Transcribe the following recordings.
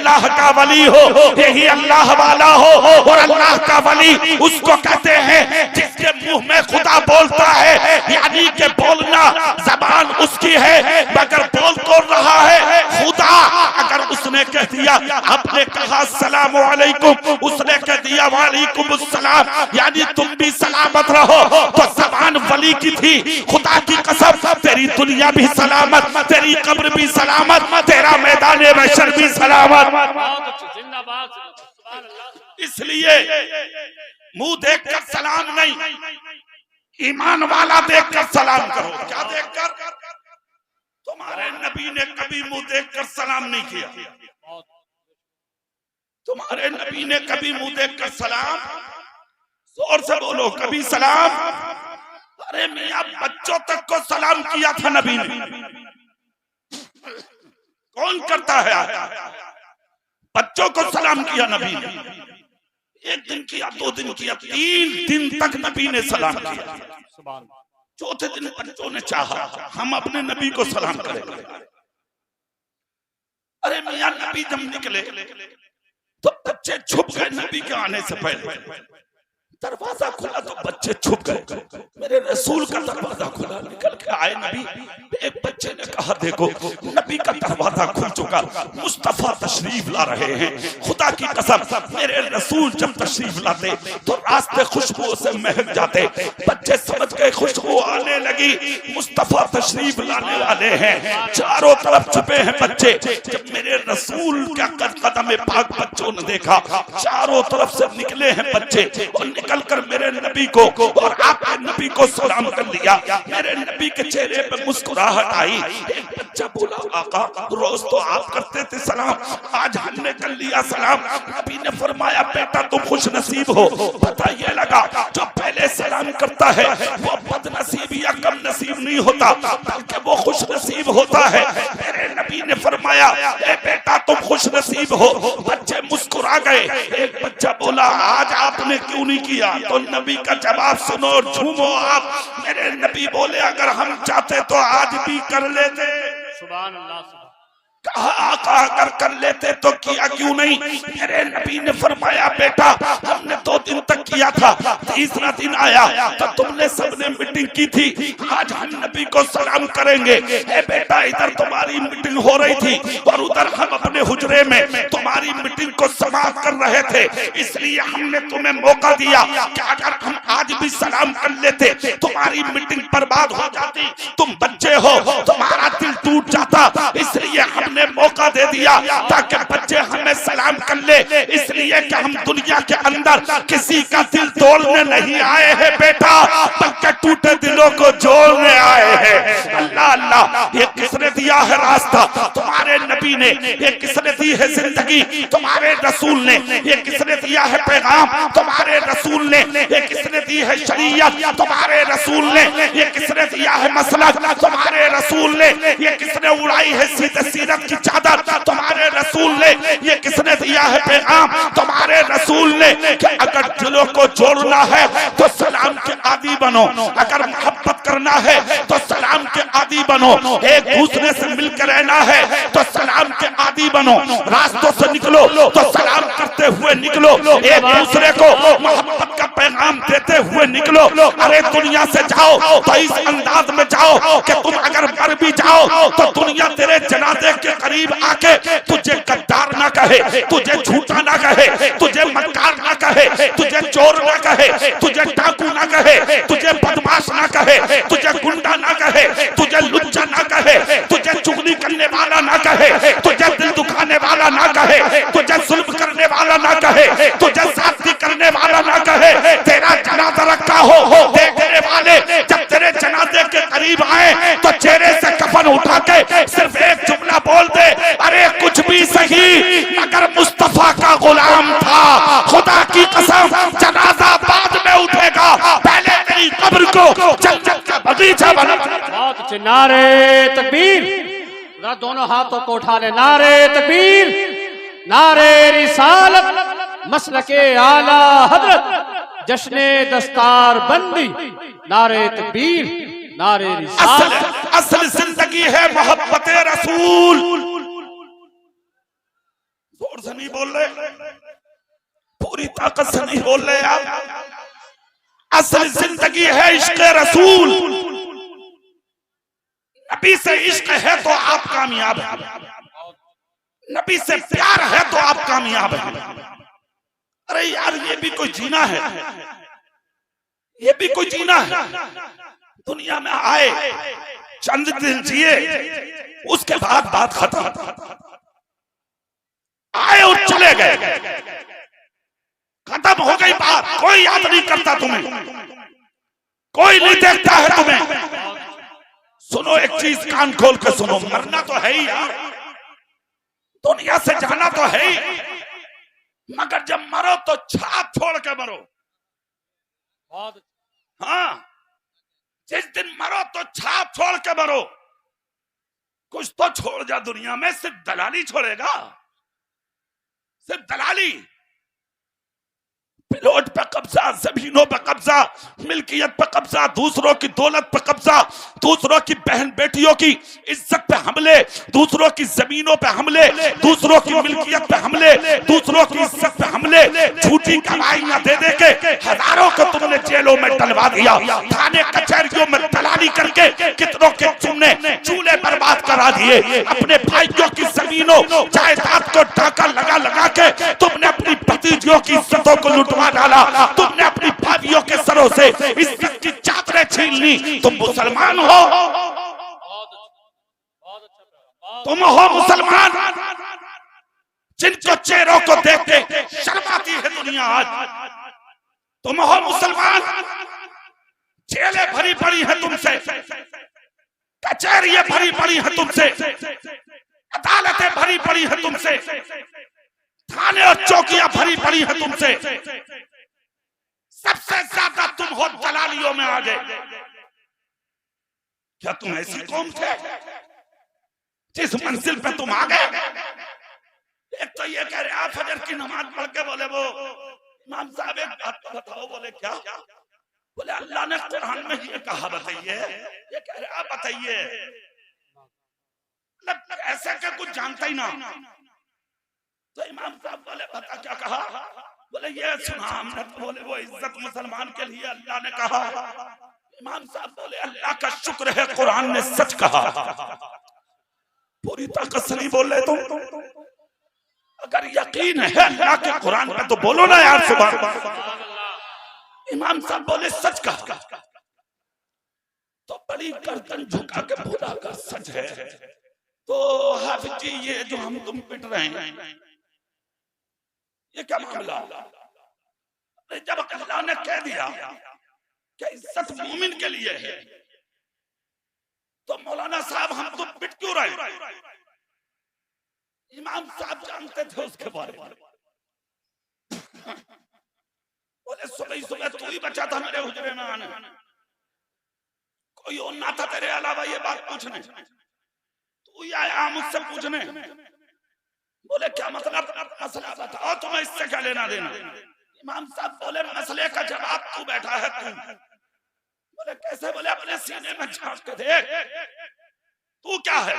अल्लाह का वली हो, यही अल्लाह वाला हो। और अल्लाह का वली उसको कहते हैं जिसके मुंह में खुदा बोलता है, यानी कि बोलना जबान उसकी है मगर बोल तो रहा है खुदा। अगर उसने कह दिया, आपने कहा अस्सलाम वालेकुम, उसने कह दिया वालेकुम अस्सलाम, यानी तुम भी सलामत रहो, तो जबान वली की थी। खुदा की कसम, तेरी दुनिया भी सलामत, तेरी कब्र भी सलामत, तेरा मैदान महशर भी सलामत। इसलिए मुंह देखकर सलाम नहीं, ईमान वाला देखकर सलाम करो। क्या देखकर? तुम्हारे नबी ने कभी मुंह देखकर सलाम नहीं किया। तुम्हारे नबी ने कभी मुंह देखकर सलाम, जोर से बोलो, कभी सलाम? अरे मियां, बच्चों तक को सलाम किया था नबी ने। कौन करता है? बच्चों को सलाम किया नबी ने। एक दिन किया, 2 दिन किया, 3 दिन तक नबी ने सलाम किया। चौथे दिन बच्चों ने चाहा हम अपने नबी को सलाम करें। अरे मियां, नबी जब निकले तो बच्चे छुप गए नबी के आने से पहले। दरवाजा खुला तो बच्चे छुप गए। मेरे रसूल का दरवाजा खुला, निकल के आए नबी। एक बच्चे ने कहा, देखो नबी का दरवाजा खुल चुका, मुस्तफा तशरीफ ला रहे हैं। खुदा की कसम, मेरे रसूल जब तशरीफ लाते तो रास्ते खुशबू से महक जाते। बच्चे समझ गए खुशबू आने लगी, मुस्तफा तशरीफ लाने वाले हैं। चारों तरफ छुपे हैं बच्चे। जब मेरे रसूल का कदम पाक बच्चों ने देखा, चारों तरफ से निकले हैं बच्चे और निकल कर मेरे नबी को और आपके नबी को सलाम कर लिया। मेरे नबी के चेहरे पे मुस्कुराहट आई। एक बच्चा बोला, आका रोज तो आप करते थे सलाम, आज हमने कर लिया सलाम। नबी ने फरमाया, बेटा तुम खुश नसीब हो। पता ये लगा, जो पहले सलाम करता है वो बदनसीब या कम नसीब नहीं होता, बल्कि वो खुश नसीब होता है। मेरे नबी ने फरमाया, ए बेटा तुम खुश नसीब हो। बच्चे मुस्कुरा गए। एक बच्चा बोला, आज आपने क्यों नहीं किया? तो नबी का जवाब सुनो, झूमो आप। मेरे नबी बोले, अगर हम चाहते तो आज भी कर लेते। सुभान अल्लाह। कहा, आका अगर कर लेते तो किया क्यों नहीं? मेरे नबी ने फरमाया, बेटा हमने 2 दिन तक किया था, तीसरा दिन आया तो तुमने सबने मीटिंग की थी, आज हम नबी को सलाम करेंगे। ए बेटा, इधर तुम्हारी मीटिंग हो रही थी और उधर हम अपने हुजरे में तुम्हारी मीटिंग को समाप्त कर रहे थे, इसलिए हमने तुम्हें मौका दिया कि अगर हम आज भी सलाम कर लेते तुम्हारी मीटिंग बर्बाद हो जाती। तुम बच्चे हो, तुम्हारा दिल टूट जाता, इसलिए हमने मौका दे दिया ताकि बच्चे हमें सलाम कर ले। इसलिए कि हम दुनिया के अंदर किसी का दिल तोड़ने नहीं आए हैं बेटा, बल्कि टूटे दिलों को जोड़ने आए हैं। अल्लाह अल्लाह, ये किसने दिया है रास्ता? तुम्हारे नबी ने। ये किसने दी है जिंदगी? तुम्हारे रसूल ने। ये किसने दिया है पैगाम? तुम्हारे रसूल ने। ये किसने दी है शरीयत? तुम्हारे रसूल ने। ये किसने दिया है मसलक? तुम्हारे रसूल ने। ये किसने उड़ाई है सीरत की चादर? तुम्हारे रसूल ने। ये किसने दिया है पैगाम? तुम्हारे रसूल ने। कि अगर दिलों को जोड़ना है तो सलाम के आदी बनो, अगर मोहब्बत करना है तो सलाम के आदी बनो, एक दूसरे से मिलकर रहना है तो सलाम के आदी बनो, रास्तों से निकलो तो सलाम करते हुए निकलो, एक दूसरे को मोहब्बत का पैगाम देते हुए निकलो। अरे दुनिया से जाओ तो इस अंदाज में जाओ कि तुम अगर मर भी जाओ तो दुनिया तेरे जनाजे के करीब आके तुझे गद्दार ना कहे, तुझे झूठा ना कहे, तुझे मक्कार ना कहे, तुझे चोर ना कहे, तुझे डाकू ना कहे, तुझे बदमाश ना कहे, तुझे गुंडा ना कहे, तुझे लुच्चा ना कहे, तुझे चुगली करने वाला ना कहे, तुझे दिल दुखाने वाला ना कहे, तुझे जुल्म करने वाला ना कहे, तुझे साथी करने वाला ना कहे। तेरा जनाजा रखा हो, देखने वाले जब तेरे जनाजे के करीब आए तो चेहरे से कफन उठा के सिर्फ एक जुमला बोल दे, अरे कुछ भी सही मगर मुस्तफा का गुलाम था। खुदा की कसम, जनाजा बाद में उठेगा, पहले तेरी कब्र को जन्नत का बगीचा बना। बहुत अच्छे, नारे तकबीर। दोनों हाथों को उठा ले, नारे तकबीर, नारे रिसालत, मसलके आला हजरत, जश्ने दस्तार बंदी, नारे तकबीर, नारे रिसालत। असल जिंदगी है मोहब्बत रसूल। जोर से नहीं बोल रहे, पूरी ताकत से नहीं बोल रहे आप। असल जिंदगी है इश्क रसूल। नबी से इश्क है तो आप कामयाब हैं, नबी से प्यार है तो आप कामयाब हैं। अरे यार ये भी कोई जीना है, ये भी कोई जीना है। दुनिया में आए, चंद दिन जिए, उसके बाद बात खत्म। आए और चले गए, खत्म हो गई बात। कोई याद नहीं करता तुम्हें, कोई नहीं देखता है तुम्हें। सुनो एक चीज, कान खोल के सुनो, मरना तो है ही यार, दुनिया से जाना तो है ही, मगर जब मरो तो छाप छोड़ के मरो। हाँ, जिस दिन मरो तो छाप छोड़ के मरो। कुछ तो छोड़ जा दुनिया में, सिर्फ दलाली छोड़ेगा, सिर्फ दलाली। प्लॉट पे कब्जा, जमीनों पे कब्जा, मिल्कियत पे कब्जा, दूसरों की दौलत पे कब्जा, दूसरों की बहन बेटियों की इज्जत पे हमले, दूसरों की जमीनों पे हमले, दूसरों की मिल्कियत पे हमले, दूसरों की इज्जत पे हमले। झूठी गवाहियां दे दे के हजारों को तुमने जेलों में डलवा दिया, थाने कचहरियों में दलाली करके कितनों के तुमने चूल्हे बर्बाद करा दिए। अपने भाइयों की जमीनों जायदाद को डाका लगा लगा के तुमने अपनी भतीजियों की इज्जतों को लुटवा डाला, तुमने अपनी भाइयों के सरों से इज्जत की चादरें छीन ली। तुम मुसलमान हो, तुम हो मुसलमान जिनको चेहरों को देख के शर्म आती है दुनिया आज। तुम हो मुसलमान, जेलें भरी पड़ी है तुमसे, कचहरियां भरी पड़ी है तुमसे, अदालतें भरी पड़ी है तुमसे, थाने और चौकियां भरी पड़ी है तुमसे। सबसे ज्यादा तुम हो दलालियों में आ गए। क्या तुम ऐसी कौम थे जिस मंजिल पे तुम आ गए? एक तो ये कह रहे आप फजर की नमाज पढ़ के बोले वो इमाम साहब एक बात तो बताओ। बोले क्या? बोले अल्लाह ने कुरान में ये कहा, बताइए। ये कह रहे आप बताइए, मतलब ऐसा क्या कुछ जानता ही ना। तो इमाम साहब बोले बता क्या कहा? बोले ये सुना हमने। तो बोले वो इज्जत मुसलमान के लिए अल्लाह ने कहा। इमाम साहब बोले अल्लाह का शुक्र है कुरान ने सच कहा। पूरी ताकत से नहीं बोल रहे तुम। अगर यकीन है अल्लाह के कुरान पे तो बोलो ना यार सुभान। इमाम साहब बोले सच कहा। तो बड़ी गर्दन झुका के बोला का सच है। तो हाफिज जी ये जो हम तुम पिट रहे हैं ये क्या मामला? जब अल्लाह ने कह दिया कि इज्जत मोमिन के लिए है तो मौलाना साहब हम तो पिट क्यों रहे? इमाम साहब जानते थे उसके बारे में। बोले सुबह सुबह तू ही बचा था मेरे हुजरे में आने, कोई और ना था तेरे अलावा ये बात पूछने। तू ही आया मुझसे पूछने। बोले क्या मतलब? मसला बताओ, तुम्हें इससे क्या लेना देना? इमाम साहब बोले मसले का जवाब तू बैठा है तू। बोले कैसे? बोले अपने सीने में झांक के देख, तू क्या है?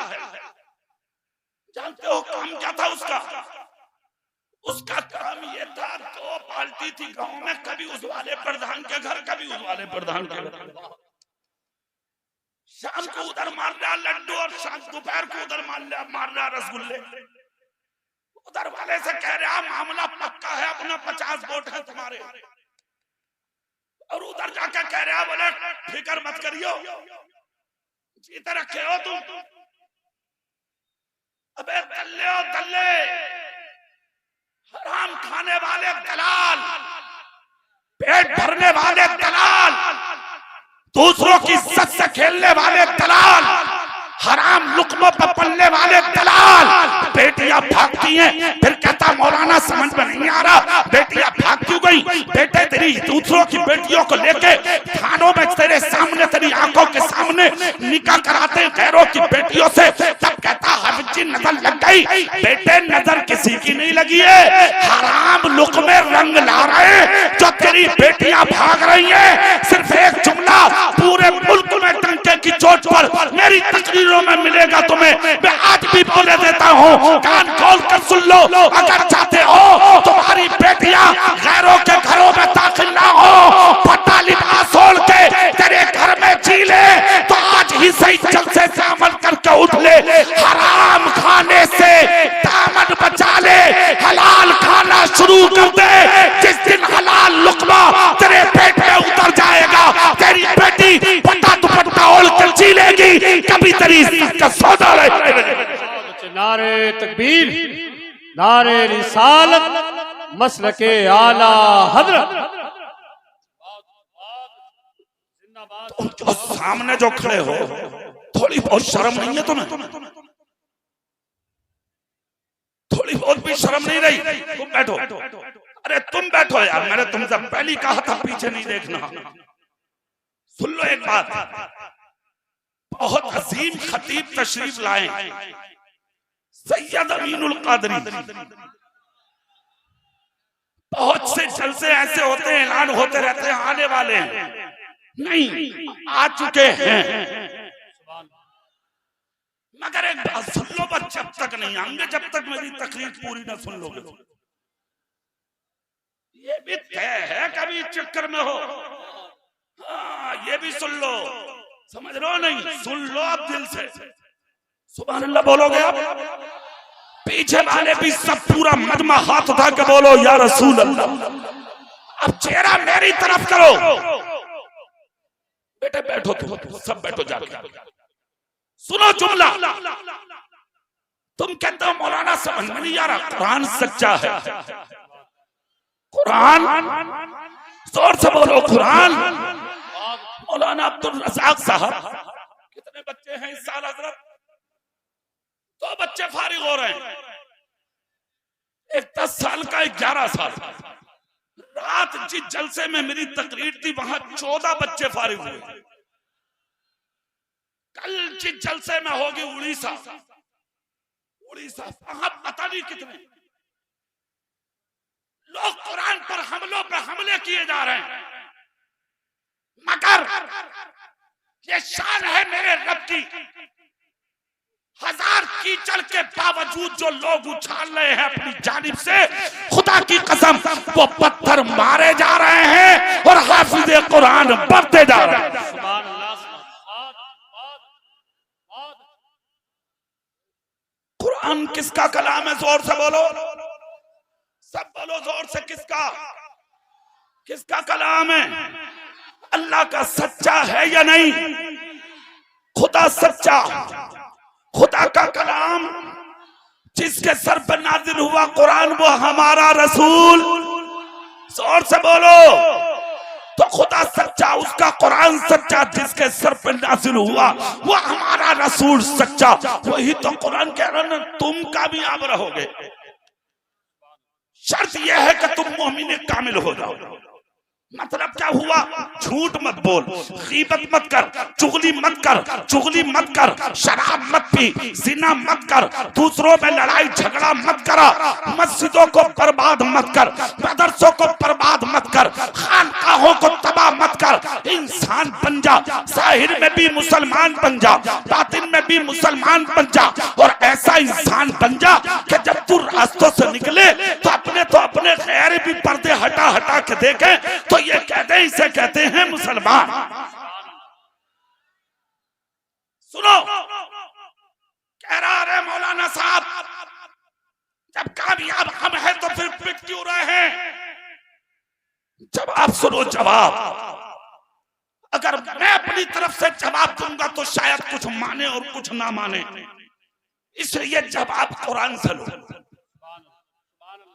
जानते हो काम क्या था उसका? उसका काम ये था, दो पार्टी थी गांव में, कभी उस वाले प्रधान के घर, कभी उस वाले प्रधान के घर। शाम को उधर मार रहा लड्डू और शाम दोपहर को उधर मार रहा रसगुल्ले। उधर वाले से कह रहा मामला पक्का है, अपना 50 वोट है तुम्हारे। और उधर जाकर कह रहा बोले फिक्र मत करियो, जीते रखे हो तुम। अबे दल्ले हो दल्ले, हराम खाने वाले दलाल, पेट भरने वाले दलाल, दूसरों की इज्जत से खेलने वाले दलाल, हराम लुक्मों पर पलने वाले दलाल। बेटियां भागती हैं, फिर कहता मौलाना समझ में नहीं आ रहा बेटियां भाग क्यों गई? बेटे तेरी दूसरों की बेटियों को लेके थानों में तेरे सामने, तेरी आंखों के सामने निकाह कराते गैरों की बेटियों से। तब कहता हाफिज जी नजर लग गई। बेटे नजर किसी की नहीं लगी है, हराम लुक्मे रंग ला रहे हैं जो तेरी बेटियां भाग रही हैं। सिर्फ एक जुमला पूरे मुल्क में डंके की चोट पर मेरी तकरीरों में मिलेगा तुम्हें। मैं आज भी बोले देता हूँ, कान खोल कर सुन लो। अगर चाहते हो तुम्हारी बेटियां गैरों के घरों में दाखिल ना हो, पट्टा लिबास ओढ़ के तेरे घर में जी ले, तो आज ही सही जलसे से अमल करके उठ ले। हराम खाने से दामन बचा ले, हलाल खाना शुरू कर दे। जिस दिन हलाल लुकमा तेरे पेट में उतर जाएगा, तेरी बेटी पट्टा दुपट्टा ओढ़ कर जी लेगी, कभी तेरी इज्जत का सौदा नहीं। नारे तकबीर, नारे रिसालत, मसलके आला हजरत। तो सामने जो खड़े हो, थोड़ी बहुत शर्म नहीं है तुम्हें? थोड़ी बहुत भी शर्म नहीं रही? तुम बैठो, अरे तुम बैठो यार, मैंने तुमसे पहले कहा था पीछे नहीं देखना। सुन लो एक बात, बहुत अजीम खतीब तशरीफ लाए, सैयद अमीनुल कादरी। बहुत से जलसे ऐसे होते हैं, ऐलान होते रहते हैं, आने वाले हैं, नहीं आ चुके हैं। मगर एक बात सुन लो, बस जब तक नहीं आएंगे, जब तक मेरी तकरीर पूरी ना सुन लोगे। ये भी तय है, कभी चक्कर में हो। हाँ, ये भी सुन लो, समझ लो नहीं, सुन लो आप दिल से। सुभान अल्लाह बोलोगे आप? पीछे वाले भी सब पूरा मजमा हाथ उठा के बोलो या रसूल अल्लाह। अब चेहरा मेरी तरफ करो। बेटे बैठो, तुम सब बैठो जाके। सुनो जुमला, तुम कहते हो मौलाना समझ में नहीं आ रहा, कुरान सच्चा है। कुरान, जोर से बोलो कुरान। मौलाना अब्दुल रज़ाक साहब, कितने बच्चे हैं इस साल हजरत? 2 बच्चे फारिग हो रहे हैं, एक 10 साल का, एक 11 साल। रात जिस जलसे में मेरी तकरीर थी, वहां 14 बच्चे फारिग हुए। कल जिस जलसे में होगी उड़ीसा, वहां पता नहीं कितने लोग कुरान पर हमलों पे हमले किए जा रहे हैं। मगर ये शान है मेरे रब की, हजार कीचड़ के बावजूद जो लोग उछाल रहे हैं अपनी जानिब से, खुदा की कसम वो पत्थर मारे जा रहे हैं और हाफिज कुरान बढ़ते जा रहे हैं। कुरान किसका कलाम है? जोर से बोलो, सब बोलो जोर से, किसका कलाम है? अल्लाह का सच्चा है या नहीं? खुदा सच्चा, खुदा का कलाम जिसके सर पर नाजिल हुआ कुरान, वो हमारा रसूल। जोर से बोलो। तो खुदा सच्चा, उसका कुरान सच्चा, जिसके सर पर नाजिल हुआ वो हमारा रसूल सच्चा। वही तो कुरान कह रहा है ना, तुम कामयाब रहोगे, शर्त यह है कि तुम मोमिन कामिल हो जाओ। मतलब क्या हुआ? झूठ मत बोल, गीबत मत कर, चुगली मत कर, शराब मत पी, जिना मत कर, दूसरों में लड़ाई झगड़ा मत करा, मस्जिदों को बर्बाद मत कर, मदरसों को बर्बाद मत कर, खानकाहों को तबाह मत कर। इंसान बन जा, जाहिर में भी मुसलमान बन जा, बातिन में भी मुसलमान बन जा, और ऐसा इंसान बन जा कि जब तू रास्तों से निकले तो अपने गैर भी पर्दे हटा के देखे तो ये कहते हैं, इसे कहते हैं मुसलमान। सुनो, कह रहा है मौलाना साहब, जब कामयाब हम हैं तो फिर पिट क्यों रहे हैं? जवाब सुनो, जवाब। अगर मैं अपनी तरफ से जवाब दूंगा तो शायद कुछ माने और कुछ ना माने, इसलिए जवाब कुरान से लो।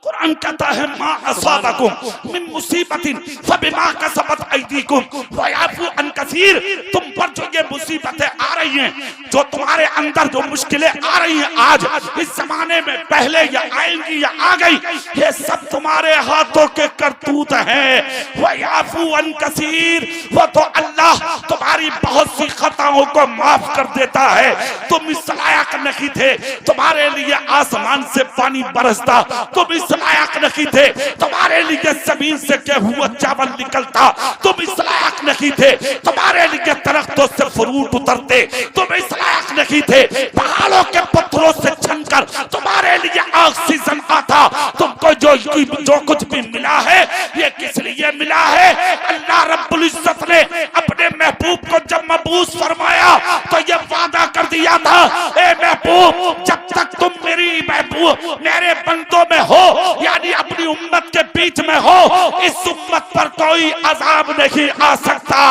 कुरान कहता है, मा असाबकुम मिन मुसीबतिन फबिमा कसबत अयदीकुम व याफू अन कसीर। तुम पर जो ये मुसीबतें आ रही हैं, जो तुम्हारे अंदर जो मुश्किलें आ रही हैं आज इस जमाने में, पहले या आएंगी या आ गई, ये सब तुम्हारे हाथों के करतूत हैं। व याफू अन कसीर, वो तो अल्लाह तुम्हारी बहुत सी खताओं को माफ कर देता है। तुम इस लायक नहीं थे, तुम्हारे लिए आसमान से पानी बरसता, तुम इस लायक नहीं थे, तुम्हारे लिए जमीन से गेहूं चावल निकलता, तुम इस लायक नहीं थे, तुम्हारे लिए तरह दरख्तों से फ्रूट उतरते, तुम इस लायक नहीं थे। पहाड़ों के पत्थरों से छनकर तुम्हारे लिए ऑक्सीजन आता। तुमको जो कुछ भी मिला है ये किस लिए मिला है? अल्लाह रब्बुल इज्जत ने अपने महबूब को जब मबूस फरमाया तो ये वादा कर दिया था, ए महबूब जब तक तुम मेरी महबूब मेरे बंदों में हो, यानी अपनी उम्मत के बीच में हो, इस उम्मत पर कोई अजाब नहीं आ सकता।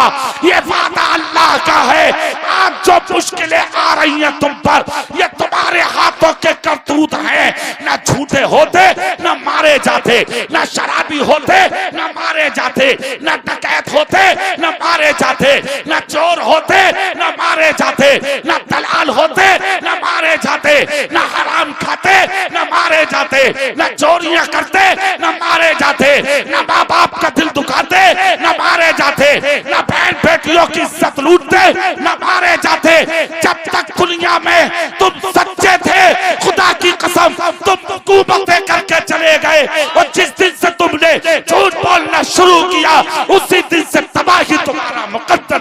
ये वादा अल्लाह का है। आज जो मुश्किलें आ रही हैं तुम पर, ये तुम्हारे हाथों के करतूत हैं। न झूठे होते न मारे जाते, न शराबी होते न मारे जाते, न डकैत होते न मारे जाते, न चोर होते न मारे जाते, न दलाल होते न मारे जाते, न हराम खाते न मारे जाते, न चोरियां करते न मारे जाते, न माँ बाप का दिल दुखाते न मारे जाते, न बहन बेटियों की इज्जत लूटते न मारे जाते। जब तक दुनिया में तुम सच्चे थे, खुदा की कसम तुम हुकूमतें करके चले गए, और जिस दिन से तुमने झूठ बोलना शुरू किया उसी दिन से तबाही तुम्हारा मुकद्दर।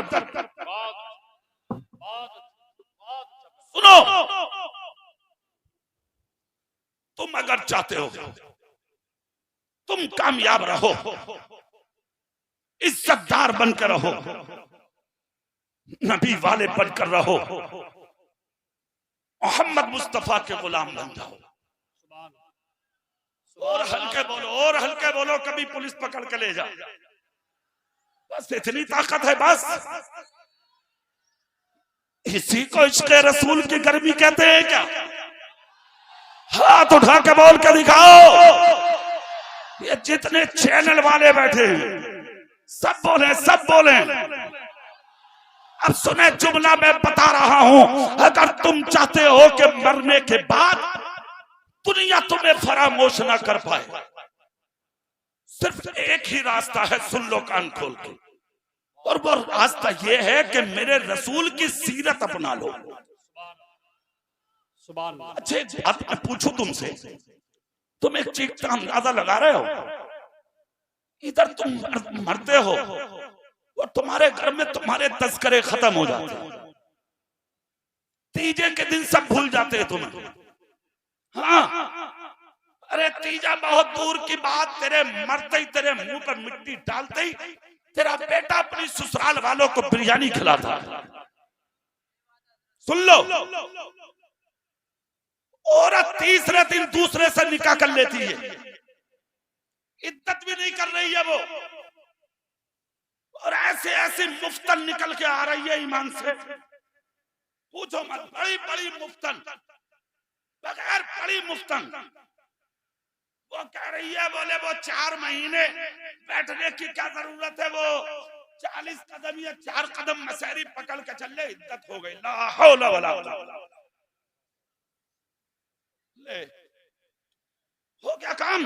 सुनो, तुम अगर चाहते हो तुम कामयाब रहो, इज्जतदार बनकर रहो, नबी वाले बनकर रहो, मोहम्मद मुस्तफा के गुलाम बन जाओ। और हल्के बोलो, और हल्के बोलो, कभी पुलिस पकड़ के ले जाए। बस इतनी ताकत है, बस इसी को इश्क़ रसूल की गर्मी कहते हैं क्या? हाथ उठा के बोल के दिखाओ। ये जितने चैनल वाले बैठे सब बोले, सब बोले। अब सुने जुमला मैं बता रहा हूं, अगर तुम चाहते हो कि मरने के बाद दुनिया तुम्हें फरामोश ना कर पाए, सिर्फ एक ही रास्ता है, सुन लो कान खोल के, और वो रास्ता ये है कि मेरे रसूल की सीरत अपना लो। अच्छा एक बात मैं पूछूं तुमसे, तुम एक चीज का अंदाजा लगा रहे हो? इधर तुम मरते हो और तुम्हारे घर में तुम्हारे तस्करे खत्म हो जाते हैं, तीजे के दिन सब भूल जाते हैं तुम्हें। हाँ, अरे तीजा बहुत दूर की बात, तेरे मरते ही तेरे मुंह पर मिट्टी डालते ही तेरा बेटा अपनी ससुराल वालों को बिरयानी खिलाता। सुन लो, औरत तीसरे दिन दूसरे से निकाह कर लेती है, इज्जत भी नहीं कर रही है वो, और ऐसे ऐसे मुफ्तन निकल के आ रही है ईमान से, पूछो मत। बड़ी बड़ी मुफ्तन, बगैर बड़ी मुफ्तन, वो कह रही है, बोले वो 4 महीने बैठने की क्या जरूरत है, वो 40 कदम या 4 कदम मसहरी पकड़ के चल ले, इज्जत हो गई। ला हौला वला ले, हो गया काम।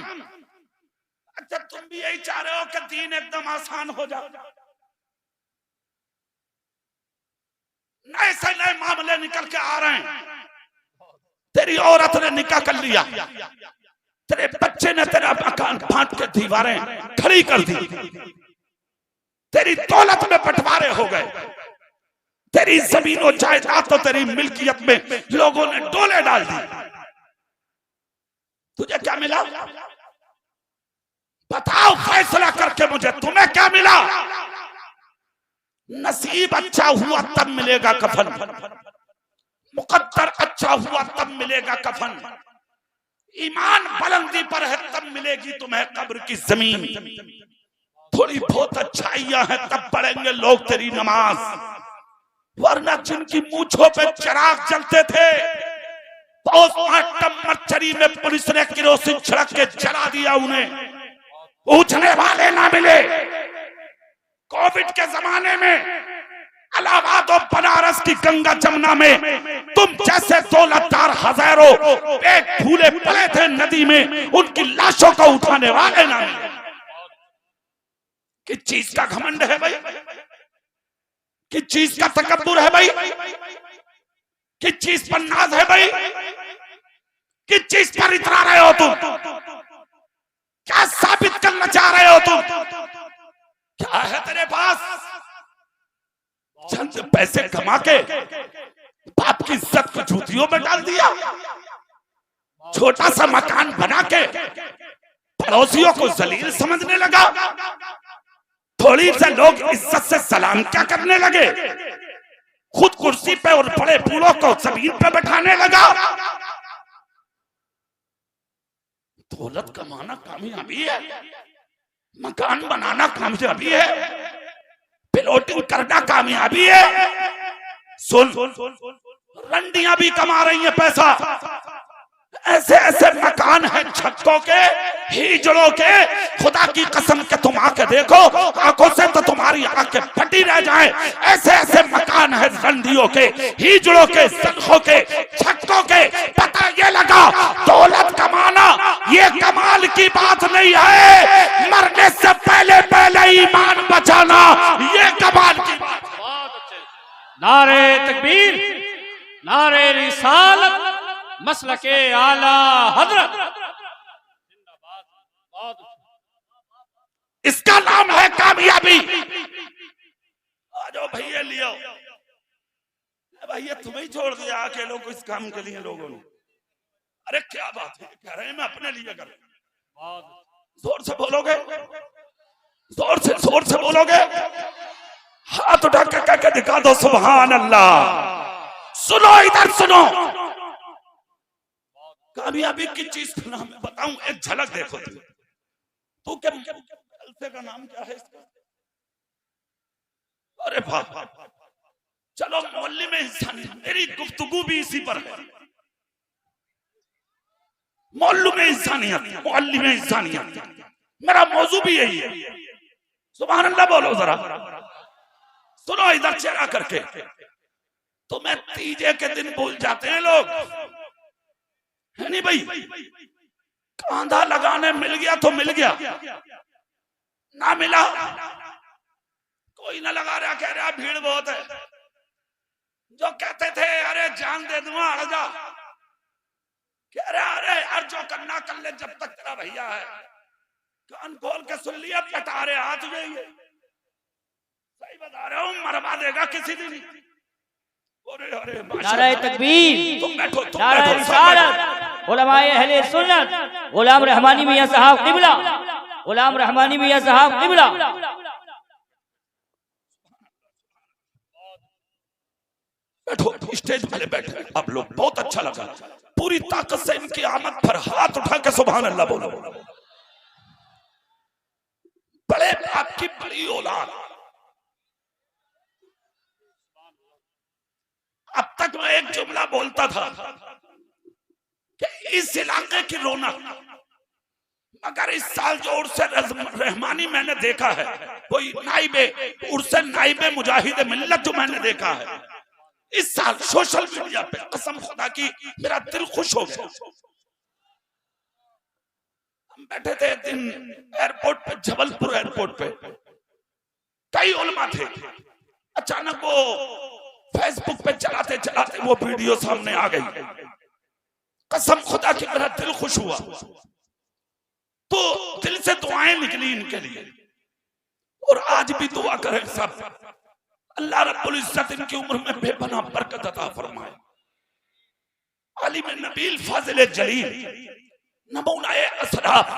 अच्छा तुम भी यही चाह रहे हो कि दीन एकदम आसान हो जाए? नए से नए मामले निकल के आ रहे हैं। तेरी औरत ने निकाह कर लिया, तेरे बच्चे ने तेरा मकान फांट के दीवारें खड़ी कर दी, तेरी दौलत में बंटवारे हो गए, तेरी जमीन और जायदाद तो तेरी मिल्कियत में लोगों ने डोले डाल दी। तुझे क्या मिला? बताओ फैसला करके मुझे, तुम्हें क्या मिला? नसीब अच्छा हुआ तब मिलेगा कफन, मुकद्दर अच्छा हुआ तब मिलेगा कफन, ईमान बुलंदी पर है तब मिलेगी तुम्हें कब्र की जमीन, थोड़ी बहुत अच्छाइयां हैं तब पढ़ेंगे लोग तेरी नमाज, वरना जिनकी मूंछों पे चिराग जलते थे पोस्टमार्टम मर्चरी में पुलिस ने किरोसिन छिड़क के जला दिया, उन्हें पूछने वाले ना मिले। कोविड के जमाने में इलाहाबाद और बनारस की गंगा जमुना में तुम जैसे दौलतदार हजारों पेट फूले पड़े थे नदी में, उनकी लाशों को उठाने वाले ना मिले। किस चीज का घमंड है भाई? किस चीज का तकब्बुर है भाई? किस चीज पर नाज है भाई? किस चीज पर इतरा रहे हो तुम? क्या साबित करना चाह रहे हो तुम? क्या है तेरे पास? चंद पैसे कमा के बाप की इज्जत को जूतियों में डाल दिया। छोटा सा मकान बना के पड़ोसियों को जलील समझने लगा। थोड़ी से लोग इज्जत से सलाम क्या करने लगे। खुद कुर्सी पे और बड़े बूढ़ों को जमीन पे बैठाने लगा। दौलत कमाना कामयाबी है, मकान बनाना कामयाबी है, प्लॉटिंग करना कामयाबी है। सुन, रंडियां भी कमा रही हैं पैसा। ऐसे ऐसे मकान हैं छक्कों के, हिजड़ों के, खुदा की कसम के तुम आके देखो, आंखों से तो तुम्हारी आंखें फटी रह जाएं। ऐसे ऐसे मकान हैं रंडियों के, हिजड़ों के, सखों के, छक्कों के। पता ये लगा दौलत कमाना ये कमाल की बात नहीं है, मरने से पहले पहले ईमान बचाना ये कमाल की बात। नारे तकबीर, नारे रिसालत, मसलके आला हजरत। इसका नाम है कामयाबी। आ जाओ भैया लियो। भैया तुम्हें ही छोड़ दिया अकेलों को इस काम के लिए लोगों ने। अरे क्या बात है, कह रहे हैं मैं अपने लिए कर। जोर से बोलोगे, जोर से बोलोगे। हाथ उठा के कह के दिखा दो सुभान अल्लाह। सुनो, इधर सुनो। कामयाबी की चीज मैं बताऊं, एक झलक देखो। तू क्या जलसे का नाम क्या है इसका? अरे बाप, चलो मोहल्ले में इंसानियत, मेरी गुफ्तगू भी इसी पर है। मोहल्लों में इंसानियत, मोहल्ले में इंसानियत, मेरा मौजू भी यही है। सुभान अल्लाह बोलो जरा। सुनो इधर चेहरा करके। तुम्हें तीजे के दिन भूल जाते हैं लोग, है नहीं भाई? कांधा लगाने मिल गया तो मिल गया, ना मिला कोई ना लगा रहा, कह रहा भीड़ बहुत है। जो कहते थे अरे जान दे दूंगा आ जा, कह रहा अरे यार जो करना कर ले जब तक तेरा भैया है। कान खोल के सुन लिया, पटा रहे हाथ में। सही बता रहा हूँ, मरवा देगा किसी दिन। नारे तकबीर, नारे रिसालत, उलमाए अहले सुन्नत, गुलाम रहमानी मियां साहब क़िबला, गुलाम रहमानी मियां साहब क़िबला। बैठो, स्टेज वाले बैठे आप लोग, बहुत अच्छा लगा। पूरी ताकत से इनकी आमद पर हाथ उठा के सुभान अल्लाह बोलो। बड़े आपकी बड़ी औलाद। अब तक मैं एक जुमला बोलता था कि इस इलाके की रौनक, मगर इस साल जो उर्स रहमानी मैंने देखा है, कोई नाइबे उर्स नाइबे मुजाहिद मिल्लत जो मैंने देखा है इस साल सोशल मीडिया पे, कसम खुदा की मेरा दिल खुश हो गया। हम बैठे थे एक दिन एयरपोर्ट पे, जबलपुर एयरपोर्ट पे, कई उलमा थे। अचानक वो फेसबुक पे चलाते चलाते वो वीडियो सामने आ गई। कसम खुदा की मेरा दिल खुश हुआ। तो दिल से दुआएं निकली इनके लिए, और आज भी दुआ करें सब, अल्लाह रब्बुल इज्जत इनकी उम्र में बेपनाह बरकत अता फरमाए। आलिम नबील फाजिल जलील नमूनाए असराफ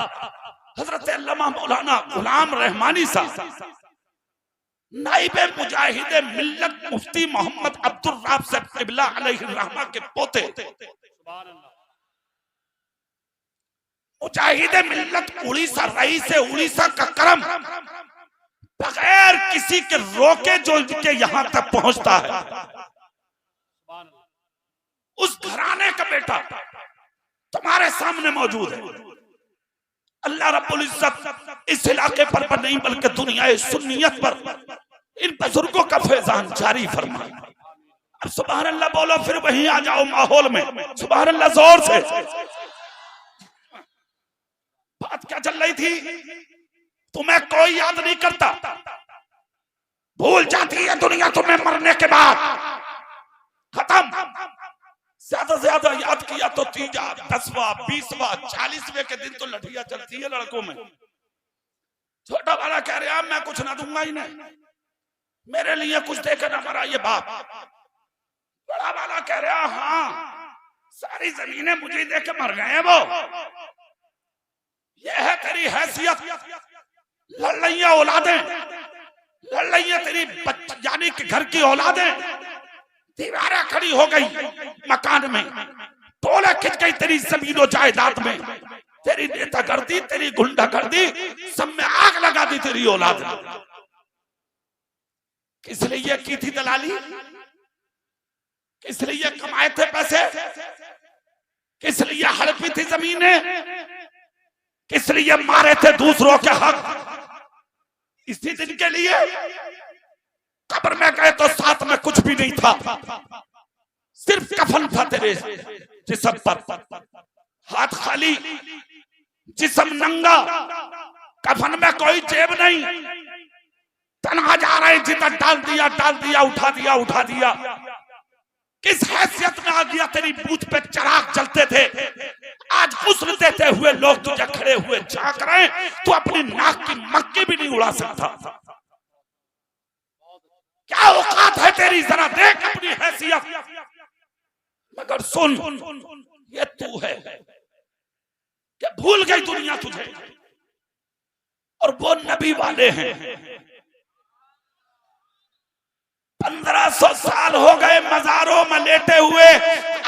हजरत अल्लामा मौलाना गुलाम रहमानी साहब, नाइबे मुजाहिद मिल्लत मुफ्ती मोहम्मद अब्दुल राब साहब क़िबला अलैहि रहमा के पोते, मुजाहिद मिल्लत उड़ीसा, रईस उड़ीसा का करम, बगैर किसी के रोके जो इनके यहां तक पहुंचता है। उस घराने का बेटा तुम्हारे सामने मौजूद है। अल्लाह रब्बुल इज्जत इस इलाके पर नहीं बल्कि दुनिया सुन्नियत पर इन बुजुर्गों का फैजान जारी फरमाए। अब सुभान अल्लाह बोलो, फिर वहीं आ जाओ माहौल में। सुभान अल्लाह जोर से। बात क्या चल रही थी? तुम्हें कोई याद नहीं करता, भूल जाती है दुनिया तुम्हें मरने के बाद। खत्म। ज्यादा से ज्यादा याद किया तो 3वां, 10वां, 20वां, 40वें के दिन तो लठिया चलती है लड़कों में। छोटा वाला कह रहा मैं कुछ ना दूंगा ही नहीं, मेरे लिए कुछ देकर ना मरा ये बाप। बड़ा वाला कह रहा हाँ सारी जमीनें मुझे दे के मर गए वो। ये है तेरी हैसियत, लड़ैया औलादें, लड़ैया तेरी यानी कि घर की औलादें। दीवारें खड़ी हो गई मकान में, टोले खिंच गई तेरी जमीनों जायदाद में, तेरी नेतागर्दी तेरी गुंडागर्दी सब में आग लगा दी तेरी औलाद ने। किस लिए की थी दलाली, किस लिए कमाए थे पैसे, किस लिए हड़पी थी जमीनें, किस लिए मारे थे दूसरों के हक, इसी दिन के लिए। कब्र में गए तो साथ में कुछ भी नहीं था, सिर्फ कफन था तेरे जिस्म पर, हाथ खाली जिस्म नंगा, कफन में कोई जेब नहीं, तन्हा जा रहे जितना डाल दिया उठा दिया। किस हैसियत में आ गया तेरी बूथ पे चिराग जलते थे, आज गुस्ल देते हुए लोग तुझे खड़े हुए झांक रहे, तू अपनी नाक की मक्की भी नहीं उड़ा सकता। क्या औकात है तेरी, जरा देख अपनी हैसियत। मगर सुन, ये तू है कि भूल गई दुनिया तुझे, और वो नबी वाले हैं। 1500 साल हो गए मजारों में लेटे हुए,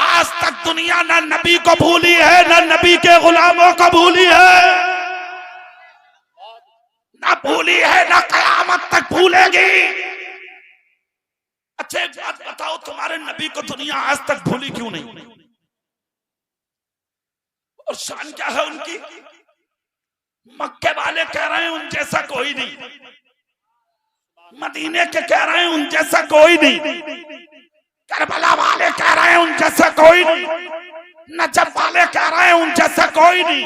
आज तक दुनिया ना नबी को भूली है, ना नबी के गुलामों को भूली है, ना भूली है, ना कयामत तक भूलेगी। अच्छा एक बात बताओ, तुम्हारे नबी को दुनिया आज तक भूली क्यों नहीं? और शान क्या है उनकी? मक्के वाले कह रहे हैं उन जैसा कोई नहीं, मदीने के कह रहे हैं उन जैसा कोई नहीं, करबला वाले कह रहे हैं उन जैसा कोई नहीं, नजफ वाले कह रहे हैं उन जैसा कोई नहीं,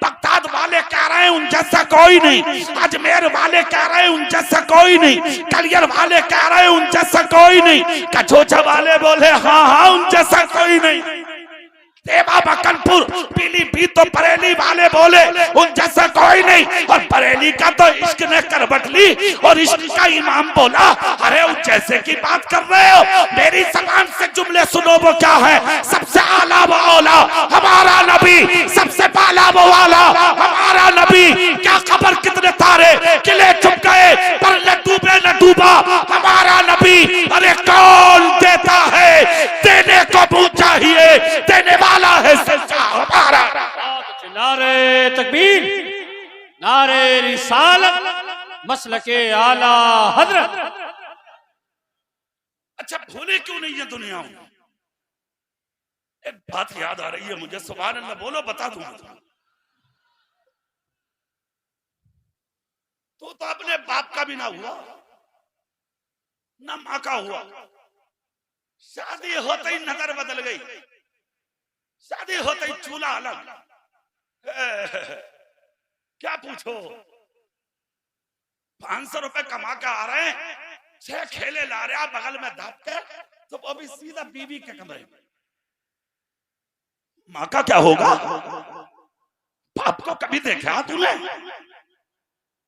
बगदाद वाले कह रहे हैं उन जैसा कोई नहीं, अजमेर वाले कह रहे हैं उन जैसा कोई नहीं, कलियर वाले कह रहे हैं उन जैसा कोई नहीं, कचोचा वाले बोले हाँ उन जैसा कोई नहीं, देवा बकनपुर पीलीभीत तो बरेली वाले बोले उन जैसा कोई नहीं, और बरेली का तो इश्क ने करवट ली और इश्क का इमाम बोला अरे उन जैसे की बात कर रहे हो, मेरी जबान से जुमले सुनो वो क्या है। सबसे आला वो औला हमारा नबी, सबसे पाला वो वाला हमारा नबी, क्या खबर कितने तारे किले छुप गए पर न डूबे न डूबा हमारा नबी। अरे कौन देता है, देने को मुंह चाहिए, देने वाला है सच्चा हमारा। नारे तकबीर, नारे रिसालत, मसलके आला हजरत। अच्छा भूले क्यों नहीं है दुनिया में? एक बात याद आ रही है मुझे, सुभान अल्लाह बोलो बता दूं। तो अपने बाप का भी ना हुआ ना माँ का हुआ, शादी होते ही नजर बदल गई, शादी होते ही चूल्हा अलग। क्या पूछो, 500 रुपए कमा के आ रहे हैं, 6 खेले ला रहे बगल में दाप के, तो वो भी सीधा बीवी के कमरे में। माँ का क्या होगा? बाप को कभी देखा तूने?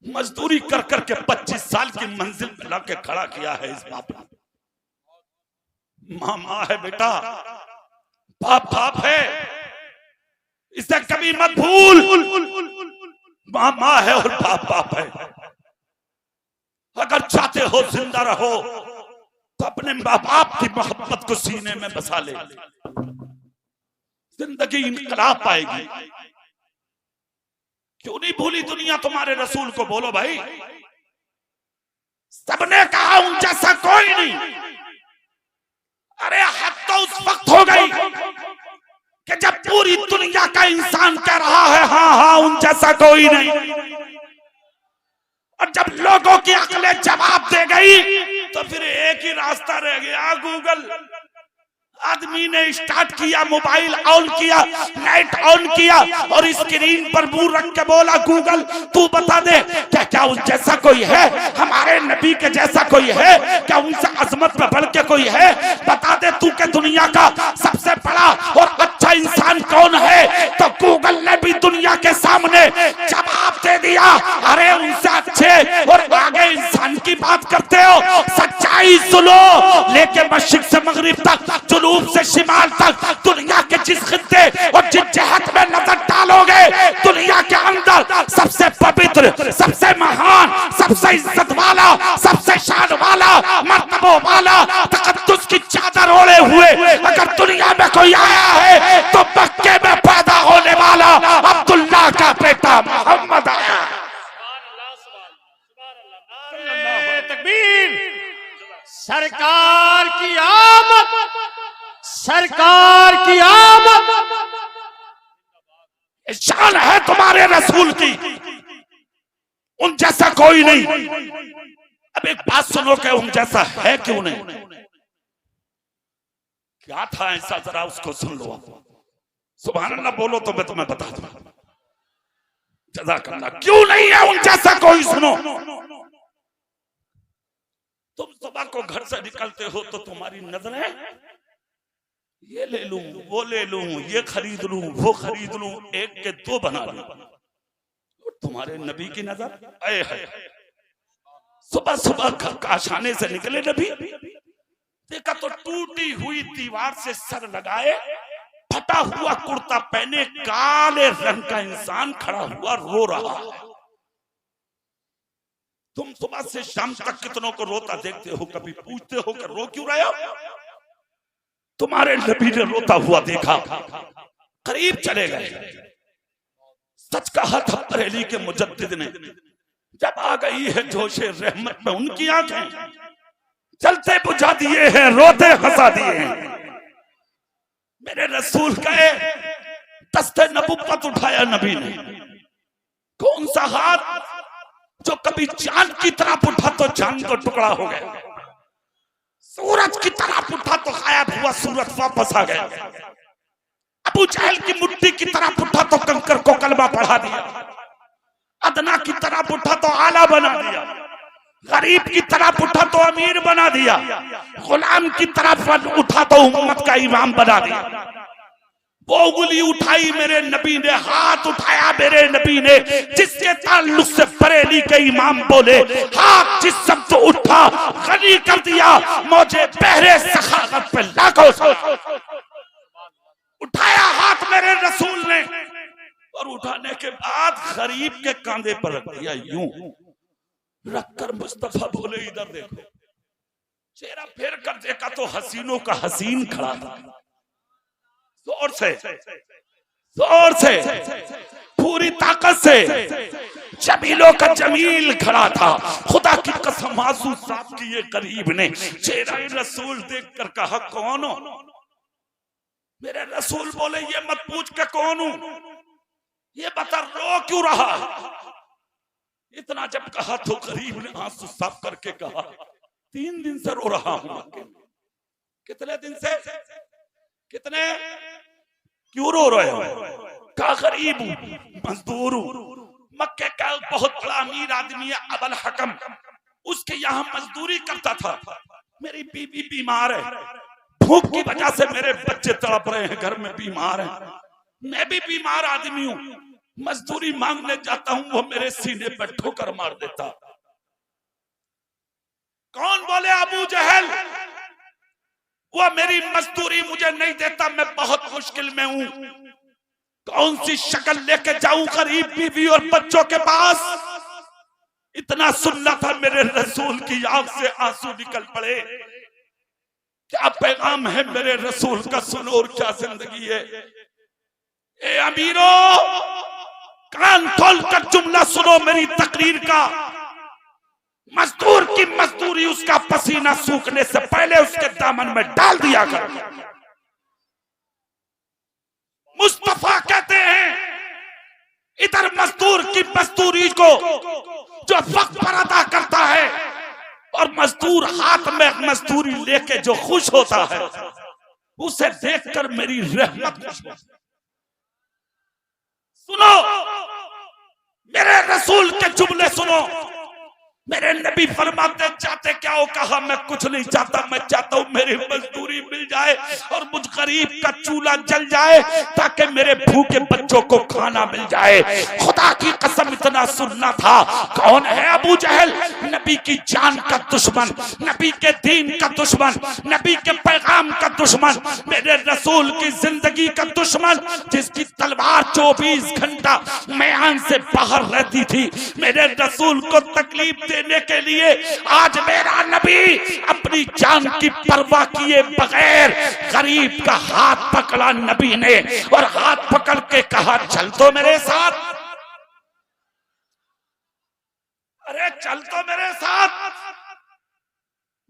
मजदूरी कर करके 25 साल की मंजिल पे लाके खड़ा किया है इस बाप ने। माँ माँ है बेटा, बाप बाप है, इसे कभी मत भूल। माँ माँ है और बाप बाप है। अगर चाहते हो जिंदा रहो तो अपने माँ बाप की मोहब्बत को सीने में बसा ले, जिंदगी इनकलाब पाएगी। क्यों नहीं भूली दुनिया तुम्हारे रसूल को? बोलो भाई, सबने कहा उन जैसा कोई नहीं। अरे हद तो उस वक्त हो गई कि जब पूरी दुनिया का इंसान कह रहा है हाँ उन जैसा कोई नहीं, और जब लोगों की अकलें जवाब दे गई तो फिर एक ही रास्ता रह गया, गूगल। आदमी ने स्टार्ट किया, मोबाइल ऑन किया, नेट ऑन किया और स्क्रीन पर मुंह रख के बोला गूगल तू बता दे क्या क्या उन जैसा कोई है, हमारे नबी के जैसा कोई है क्या, उनसे अजमत में बढ़ के कोई है, बता दे तू के दुनिया का सबसे बड़ा और अच्छा इंसान कौन है। तो गूगल ने भी दुनिया के सामने जवाब दे दिया, अरे उनसे अच्छे और आगे इंसान की बात करते सकते हो, सच्चाई सुनो। लेके मशरिक से मगरिब तक, जुनूब से शिमाल तक, दुनिया के जिस खित्ते और जिस जहत में नजर डालोगे, दुनिया के अंदर सबसे पवित्र, सबसे महान, सबसे इज्जत वाला, सबसे शान वाला, मर्तबों वाला, तकद्दुस की चादर ओढ़े हुए अगर दुनिया में कोई आया है तो मक्के में पैदा होने वाला अब्दुल्ला का बेटा मोहम्मद आया। तकबीर। सरकार की आमद, सरकार की आमद। शान है तुम्हारे रसूल की, उन जैसा कोई नहीं। अब एक बात सुनो कि उन जैसा है क्यों नहीं, क्या था ऐसा, जरा उसको सुन लो। सुभान अल्लाह बोलो तो मैं तुम्हें बता दूं। जज़ाकल्लाह। क्यों नहीं है उन जैसा कोई, सुनो। तुम सुबह को घर से निकलते हो तो तुम्हारी नजरें ये ले लूं, वो ले लूं, ये खरीद लूं, वो खरीद लूं, एक के दो बना लूं। और तुम्हारे नबी की नजर आए है, सुबह सुबह घर का आशाने से निकले नबी, देखा तो टूटी हुई दीवार से सर लगाए, फटा हुआ कुर्ता पहने, काले रंग का इंसान खड़ा हुआ रो रहा है। तुम सुबह से शाम तक कितनों को रोता देखते हो, कभी पूछते हो कि रो क्यों रहे हो? तुम्हारे नबी ने रोता हुआ देखा, करीब चले गए। सच कहा था बरेली के मुजद्दिद ने, जब आ गई है जोशे रहमत में उनकी आंखें, चलते बुझा दिए हैं, रोते हंसा दिए हैं। मेरे रसूल गए, दस्ते नबुव्वत उठाया नबी ने। कौन सा हाथ जो कभी चांद की तरफ उठा तो चांद को टुकड़ा हो गया, सूरज की तरफ उठा तो गायब हुआ सूरज वापस आ गया, अबू जहल की मुट्ठी की तरफ उठा तो कंकर को कलमा पढ़ा दिया, अदना की तरफ उठा तो आला बना दिया, गरीब की तरफ उठा तो अमीर बना दिया, गुलाम की तरफ उठा तो उम्मत का इमाम बना दिया। वो उंगली उठाई मेरे नबी ने, हाथ उठाया मेरे नबी ने, जिसके ताल्लुक से बरेली के इमाम बोले, हाथ जिस शब्द उठा गनी कर दिया, मौजे बहरे सखावत पे लाखों उठाया हाथ मेरे रसूल ने, और उठाने के बाद गरीब के कांधे पर रख दिया, यूं रखकर मुस्तफा बोले, इधर देखो। चेहरा फेर कर देखा तो हसीनों का हसीन खड़ा था, जोर से पूरी ताकत से जमीलों का जमील खड़ा था। खुदा की कसम आंसू साफ किए गरीब ने, चेहरा रसूल देखकर कहा, कौन हो? मेरे रसूल बोले, ये मत पूछ के कौन हूं, ये बता रो क्यों रहा। इतना जब कहा तो गरीब ने आंसू साफ करके कहा, 3 दिन से रो रहा हूं। कितने दिन से? कितने? क्यों रो रहे हो? कहा गरीब हूं, मजदूर हूं, मक्के का बहुत बड़ा अमीर आदमी है अबल हकम, उसके यहाँ मजदूरी करता था। मेरी बीवी बीमार है, भूख की वजह से मेरे बच्चे तड़प रहे हैं, घर में बीमार हैं, मैं भी बीमार आदमी हूं, मजदूरी मांगने जाता हूं, वो मेरे सीने पर ठोकर मार देता। कौन बोले? अबू जहल। वो मेरी मजदूरी मुझे नहीं देता, मैं बहुत मुश्किल में हूं, कौन सी शक्ल लेके जाऊं गरीब बीवी और बच्चों के पास? इतना सुनना था मेरे रसूल की आंख से आंसू निकल पड़े। क्या पैगाम है मेरे रसूल का, सुनो, और क्या जिंदगी है। ए अमीरों, कान खोल कर जुमला सुनो मेरी तकरीर का। मजदूर की मजदूरी उसका पसीना सूखने से पहले उसके दामन में डाल दिया कर। मुस्तफा कहते हैं, इधर मजदूर की मजदूरी को जो वक्त पर अदा करता है, और मजदूर हाथ में मजदूरी लेके जो खुश होता है, उसे देखकर मेरी रहमत खुश होती है। सुनो मेरे रसूल के जुमले सुनो, मेरे नबी फरमाते चाहते क्या हो? कहा मैं कुछ नहीं चाहता, मैं चाहता हूँ मेरी मजदूरी मिल जाए और मुझ गरीब का चूल्हा जल जाए ताकि मेरे भूखे बच्चों को खाना मिल जाए। खुदा की कसम इतना सुनना था। कौन है अबू जहल? नबी की जान का दुश्मन, नबी के दीन का दुश्मन, नबी के पैगाम का दुश्मन, मेरे रसूल की जिंदगी का दुश्मन, जिसकी तलवार 24 घंटा मैदान से बाहर रहती थी मेरे रसूल को तकलीफ देने के लिए। आज मेरा नबी अपनी जान की परवाह किए बगैर गरीब का हाथ पकड़ा नबी ने, और हाथ पकड़ के कहा चल तो मेरे साथ, अरे चल तो मेरे साथ,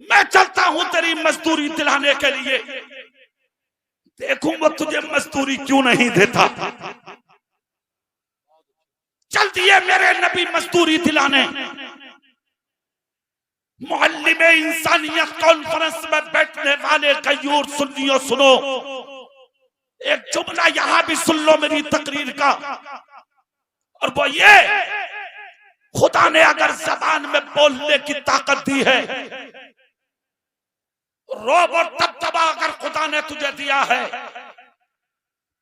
मैं चलता हूं तेरी मजदूरी दिलाने के लिए, देखूंगा तुझे मजदूरी क्यों नहीं देता। चल दिए मेरे नबी मजदूरी दिलाने। मुअल्लिम इंसानियत कॉन्फ्रेंस में बैठने वाले गयूर सुन्नियों सुनो, एक जुमला यहां भी सुन लो मेरी तकरीर का, और वो ये, खुदा ने अगर जबान में बोलने की ताकत दी है, रोब और दबदबा अगर खुदा ने तुझे दिया है,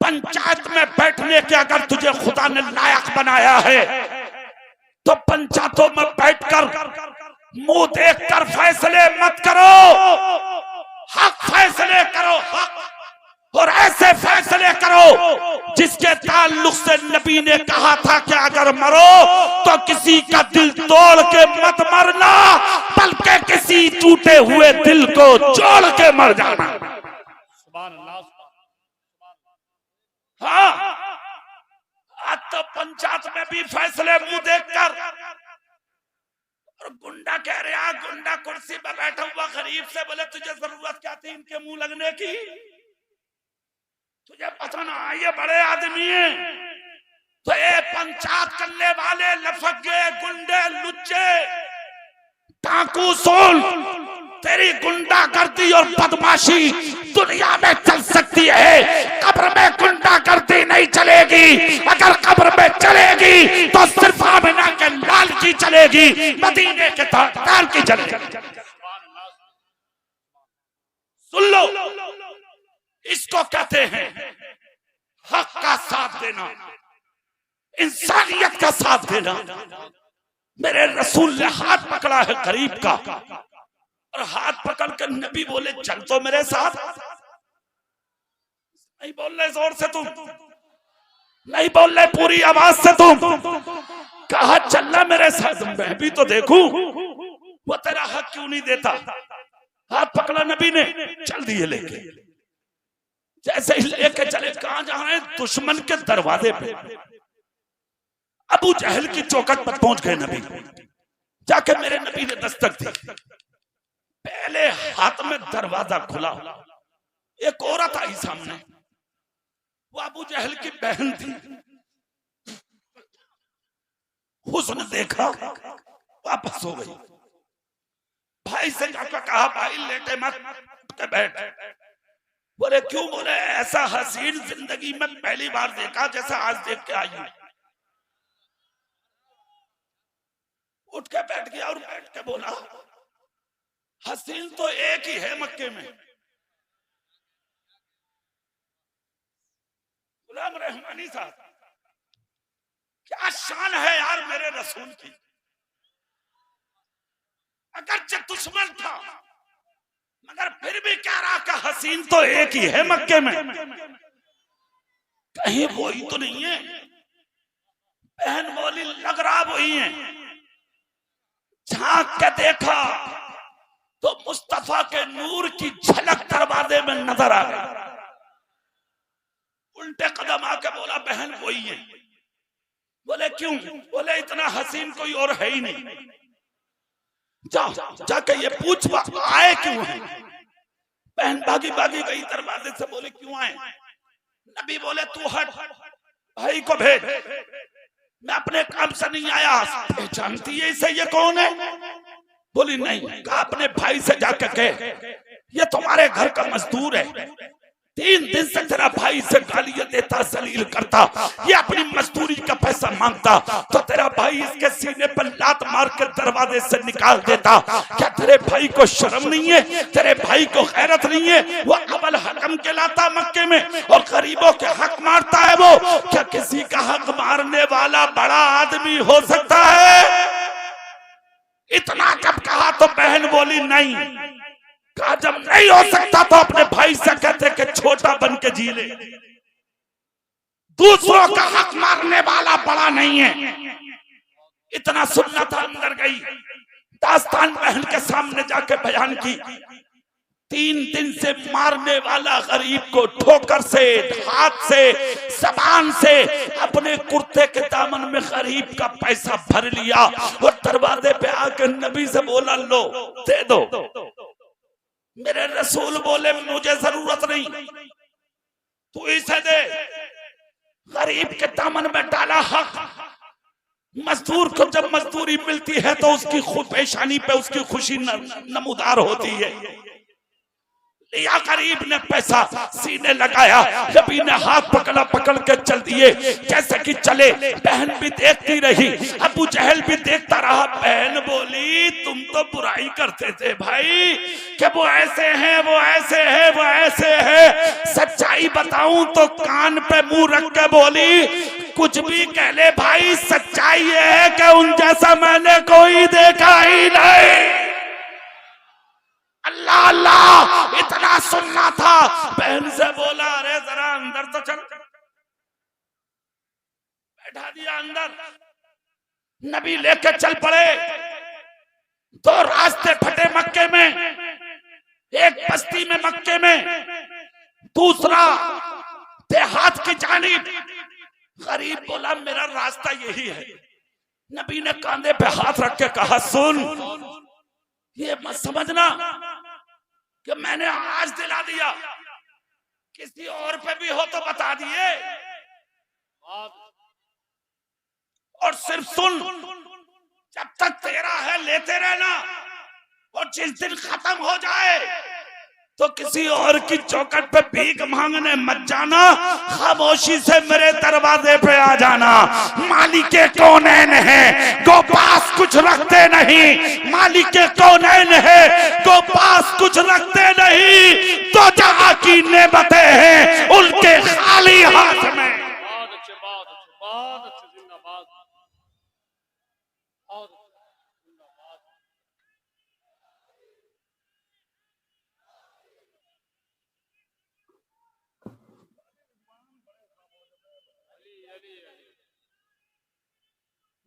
पंचायत में बैठने के अगर तुझे खुदा ने लायक बनाया है, तो पंचायतों में बैठकर मुंह देखकर फैसले मत करो, हक फैसले करो, हक, और ऐसे फैसले करो जिसके ताल्लुक से नबी ने कहा था कि अगर मरो तो किसी का दिल तोड़ के मत मरना, बल्कि किसी टूटे हुए दिल को जोड़ के मर जाना। हाँ, आज तो पंचायत में भी फैसले मुंह देखकर, और गुंडा कह रहा, गुंडा कुर्सी पर बैठा हुआ गरीब से बोले तुझे जरूरत क्या थी इनके मुंह लगने की, तुझे पता ना ये बड़े आदमी हैं। तो ये पंचायत करने वाले लफंगे, गुंडे, लुच्चे, डाकू, सोल, तेरी गुंडागर्दी और बदमाशी दुनिया में चल सकती है, कब्र में गुंडागर्दी नहीं चलेगी। अगर कब्र में चलेगी तो सिर्फ आमिना के लाल की चलेगी, मदीने के ताजदार की चलेगी। सुन लो, इसको कहते हैं हक का साथ देना, इंसानियत का साथ देना। मेरे रसूल ने हाथ पकड़ा है गरीब का, और हाथ पकड़ कर नबी बोले चल तो मेरे साथ। नहीं बोल रहे जोर से तुम, नहीं बोल रहे पूरी आवाज से तुम, कहा चलना मेरे साथ, मैं भी तो देखूं वो तेरा हक क्यों नहीं देता। हाथ पकड़ा नबी ने, चल दिए लेके। जैसे ही लेके चले, कहां जा रहे हैं? दुश्मन के दरवाजे पे, अबू जहल की चौखट पर पहुंच गए नबी। जाके मेरे नबी ने दस्तक दी, पहले हाथ में दरवाजा खुला, एक औरत आई सामने, वो अबू जहल की बहन थी। उसने देखा, वापस हो गई। भाई से जाकर कहा भाई लेटे मत, बैठ। बोले क्यों? बोले ऐसा हसीन जिंदगी में पहली बार देखा जैसा आज देख के आई हूं। उठ के बैठ गया और बैठ के बोला हसीन तो एक ही है मक्के में, गुलाम रहमानी साहब। क्या शान है यार मेरे रसूल की। अगरचे दुश्मन था मगर फिर भी कह रहा कि हसीन तो एक ही है मक्के में, कहीं वही तो नहीं है। बहन बोली लग रहा वही है। झांक के देखा तो मुस्तफा के नूर की झलक दरवाजे में नजर आ गई। उल्टे कदम आके बोला बहन वही है। बोले क्यों? बोले इतना हसीन कोई और है ही नहीं। जाके ये पूछ आए क्यों है। बहन भागी भागी गई दरवाजे से, बोले क्यों आए। नबी बोले तू हट, भाई को भेज, मैं अपने काम से नहीं आया। पहचानती है इसे, ये कौन है? बोली नहीं। कहा अपने भाई से जाके कह ये तुम्हारे घर का मजदूर है, 3 दिन से तेरा भाई से गालियां देता, जलील करता, ये अपनी मजदूरी का पैसा मांगता तो तेरा भाई इसके सीने पर लात मार के दरवाजे से निकाल देता। क्या तेरे भाई को शर्म नहीं है? तेरे भाई को गैरत नहीं है? वो अबल हकम कहलाता मक्के में और गरीबों के हक मारता है। वो क्या किसी का हक मारने वाला बड़ा आदमी हो सकता है? इतना जब कहा तो बहन बोली नहीं। कहा जब नहीं हो सकता तो अपने भाई से कहते कि छोटा बन के जी ले। दूसरों का हक मारने वाला बड़ा नहीं है। इतना सुनना था, अंदर गई, दास्तान बहन के सामने जाके बयान की। 3 दिन से मारने वाला गरीब को ठोकर से, हाथ से, जबान से अपने कुर्ते के दामन में गरीब का पैसा भर लिया और दरवाजे पे आकर नबी से बोला लो दे दो। मेरे रसूल बोले मुझे जरूरत नहीं, तू इसे दे। गरीब के दामन में डाला हक। मजदूर को जब मजदूरी मिलती है तो उसकी पेशानी पे उसकी खुशी नमूदार होती है। लिया गरीब ने पैसा, सीने लगाया, नबी ने हाथ पकड़ा, पकड़ के चल दिए। जैसे कि चले, बहन भी देखती रही, अबू जहल भी देखता रहा। बहन बोली तुम तो बुराई करते थे भाई कि वो ऐसे हैं, वो ऐसे हैं, वो ऐसे हैं। सच्चाई बताऊं तो कान पे मुंह रख के बोली कुछ भी कह ले भाई, सच्चाई ये है कि उन जैसा मैंने कोई देखा ही नहीं। अल्लाह अल्लाह, इतना सुनना था। बहन से बोला अरे जरा अंदर तो चल। बैठा दिया अंदर। नबी लेके चल पड़े। 2 रास्ते फटे मक्के में, एक बस्ती में मक्के में, दूसरा देहात की जानिब। गरीब बोला मेरा रास्ता यही है। नबी ने कांधे पे हाथ रख के कहा सुन, ये मत समझना कि मैंने आज दिला दिया, किसी और पे भी हो तो बता दिए। और सिर्फ सुन, जब तक तेरा है लेते रहना, और जिस दिन खत्म हो जाए तो किसी और की चौखट पे भीख मांगने मत जाना, खामोशी से मेरे दरवाजे पे आ जाना। मालिके कौनैन है, गो पास कुछ रखते नहीं। मालिके कौनैन है, गो पास कुछ रखते नहीं। तो जहां की नेमतें हैं उनके खाली हाथ में। बहुत अच्छे, बहुत अच्छे, बहुत अच्छे।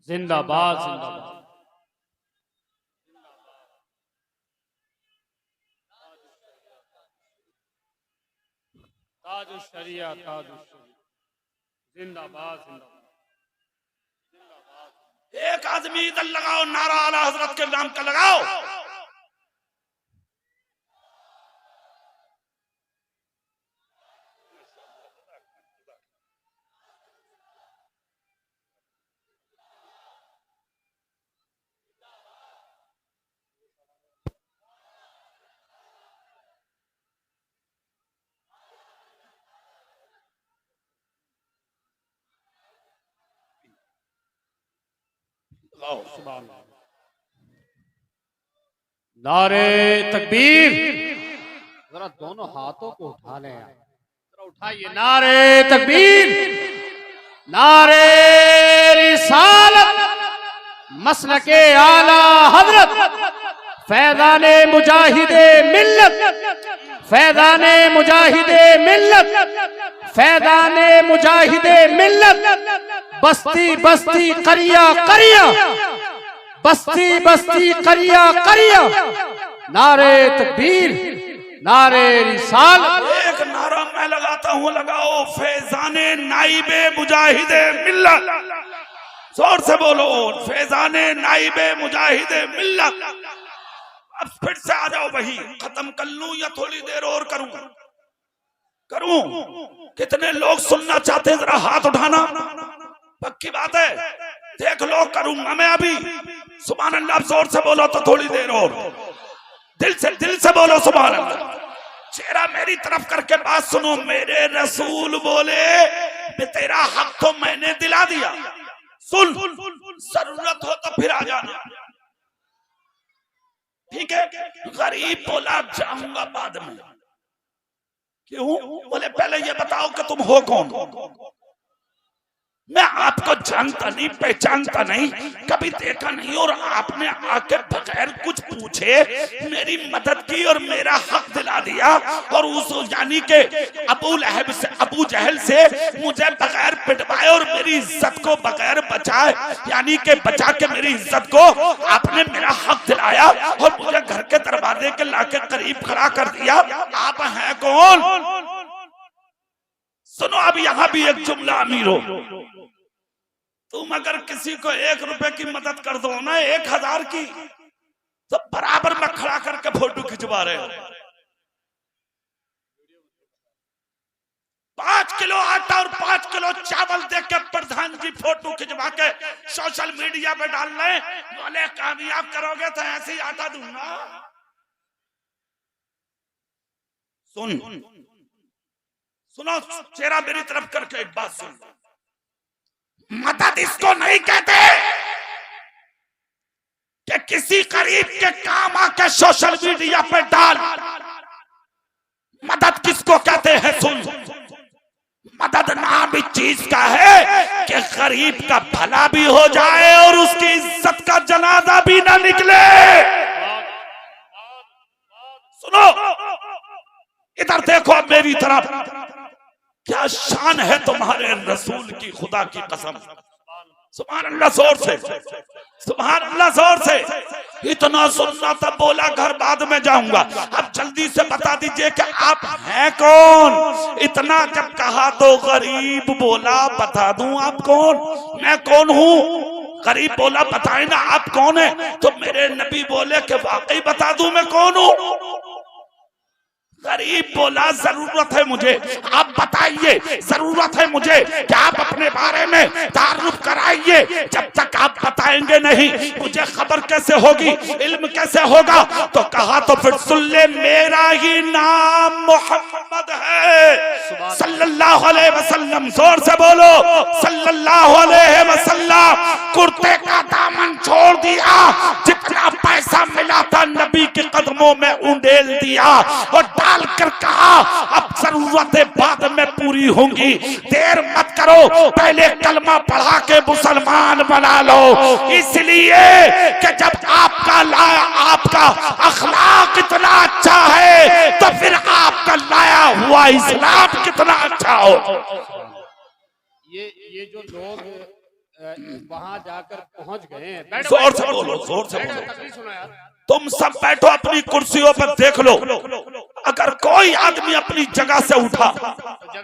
जिंदाबाद, बहुत जिंदाबाद। जिंदाबाद, जिंदाबाद। ताजुश शरिया, ताजुश शरिया। जिंदाबाद, जिंदाबाद। एक आदमी इधर लगाओ, नारा आला हजरत के नाम का लगाओ। नारे तकबीर। जरा दोनों हाथों को उठा लें, जरा उठाइए। नारे तकबीर, नारे रिसालत, मसलके आला हजरत, फैज़ाने मुजाहिदे मिल्लत, फैज़ाने मुजाहिदे मिल्लत, फैज़ाने मुजाहिदे मिल्लत। बस्ती बस्ती करिया करिया, बस्ती बस्ती करिया करिया। नारे तकबीर, नारे रिसालत। एक नारा मैं लगाता हूँ, लगाओ। फैज़ाने नाइबे मुजाहिदे मिल्लत। जोर से बोलो, फैज़ाने नाइबे मुजाहिदे मिल्लत। अब फिर से आ जाओ, वही खत्म कर लूं या थोड़ी देर और करूं? करूं? कितने लोग सुनना चाहते हैं? जरा हाथ उठाना। पक्की बात है, देख लो, करूंगा मैं अभी। सुभान अल्लाह, जोर से बोलो तो थोड़ी देर और। दिल से बोलो सुभान अल्लाह। चेहरा मेरी तरफ करके बात सुनो। मेरे रसूल बोले तेरा हक तो मैंने दिला दिया। सुन, जरूरत हो तो फिर आ जाना, ठीक है? गरीब बोला जाऊंगा बाद में। क्यों? बोले पहले ये बताओ कि तुम हो कौन? मैं आपको जानता नहीं, पहचानता नहीं, कभी देखा नहीं, और आपने आके बगैर कुछ पूछे मेरी मदद की और मेरा हक दिला दिया, और उस यानी के अबू जहल से मुझे बगैर पिटवाए और मेरी इज्जत को बगैर बचाए, यानी के बचा के मेरी इज्जत को आपने मेरा हक दिलाया और मुझे घर के दरवाजे के लाके करीब खड़ा कर दिया। आप हैं कौन? सुनो, अब यहां भी एक जुमला अमीर हो, तुम अगर किसी को 1 रुपए की मदद कर दो ना 1000 की, तो बराबर में खड़ा करके फोटो खिंचवा रहे हो। 5 किलो आटा और 5 किलो चावल देख के प्रधान जी फोटो खिंचवा के सोशल मीडिया पे डाल रहे, बोले कामयाब करोगे तो ऐसे ही आटा दूंगा। सुनो, चेहरा मेरी तरफ करके एक बात सुन, मदद इसको नहीं कहते कि किसी गरीब के काम आके सोशल मीडिया पे डाल। मदद किसको कहते हैं? सुन, मदद नाम इस चीज का है कि गरीब का भला भी हो जाए और उसकी इज्जत का जनाजा भी ना निकले। सुनो, इधर देखो अब मेरी तरफ, क्या शान है तुम्हारे रसूल की, खुदा की कसम। सुभान अल्लाह, जोर से सुभान अल्लाह, जोर से। इतना सुनना तब बोला घर बाद में जाऊंगा। अब जल्दी से बता दीजिए कि आप हैं कौन? इतना जब कहा तो गरीब बोला बता दूं आप कौन? मैं कौन हूं? गरीब बोला बताए ना आप कौन है? तो मेरे नबी बोले कि वाकई बता दूं मैं कौन हूं? गरीब बोला जरूरत है मुझे, आप बताइए, जरूरत है मुझे कि आप अपने बारे में तारुफ कराइए। जब तक आप बताएंगे नहीं मुझे खबर कैसे होगी, इल्म कैसे होगा? तो कहा तो फिर सुन ले, मेरा ही नाम मोहम्मद है सल्लल्लाहु अलैहि वसल्लम। जोर से बोलो सल्लल्लाहु अलैहि वसल्लम। कुर्ते का दामन छोड़ दिया, जितना पैसा मिला था नबी के कदमों में उंडेल दिया और डाल कर कहा अब जरूरतें बाद में पूरी होंगी, देर मत करो, पहले कलमा पढ़ा के मुसलमान बना लो। इसलिए कि जब आपका अखलाक इतना अच्छा है तो फिर आपका लाया हुआ इस्लाम कितना अच्छा हो। ये जो लोग वहां जाकर पहुंच गए, जोर से बोलो, जोर से बोलो। तकलीफ सुनो यार। तुम सब बैठो अपनी कुर्सियों पर, देख लो अगर कोई आदमी अपनी जगह से उठा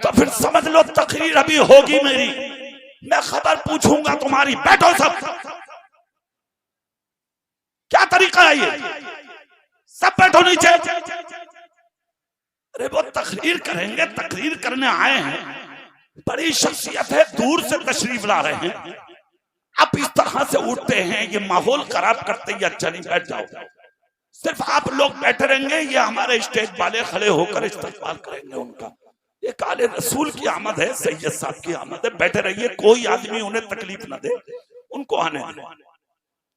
तो फिर समझ लो तकरीर अभी होगी मेरी, मैं खबर पूछूंगा तुम्हारी। बैठो सब, क्या तरीका है ये? सब बैठो नीचे। अरे वो तकरीर करेंगे, तकरीर करने आए हैं, बड़ी शख्सियत है, दूर से तशरीफ ला रहे हैं, आप इस तरह से उठते हैं, ये माहौल खराब करते ही अच्छा नहीं। बैठ जाओ, सिर्फ आप लोग बैठे रहेंगे, ये हमारे स्टेज वाले खड़े होकर इस्तकबाल करेंगे उनका। ये काले रसूल की आमद है, सैयद साहब की आमद है, बैठे रहिए, कोई आदमी उन्हें तकलीफ ना दे, उनको आने दे।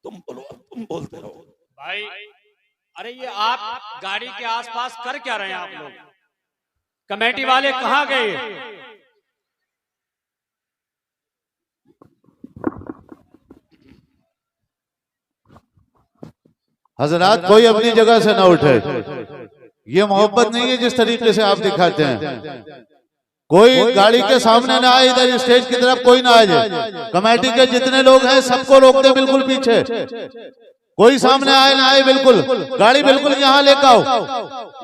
तुम बोलो, तुम बोलते रहो भाई। अरे ये आप गाड़ी के आसपास कर क्या रहे हैं आप लोग? कमेटी वाले कहाँ गए? हजरात, कोई अपनी जगह से ना उठे, ये मोहब्बत नहीं है जिस तरीके से आप दिखाते हैं। कोई गाड़ी के सामने ना आए, इधर स्टेज की तरफ कोई ना आ जाए। कमेटी के जितने लोग हैं सबको रोक दे, बिल्कुल पीछे, कोई सामने आए ना आए, बिल्कुल गाड़ी बिल्कुल यहाँ लेकर आओ,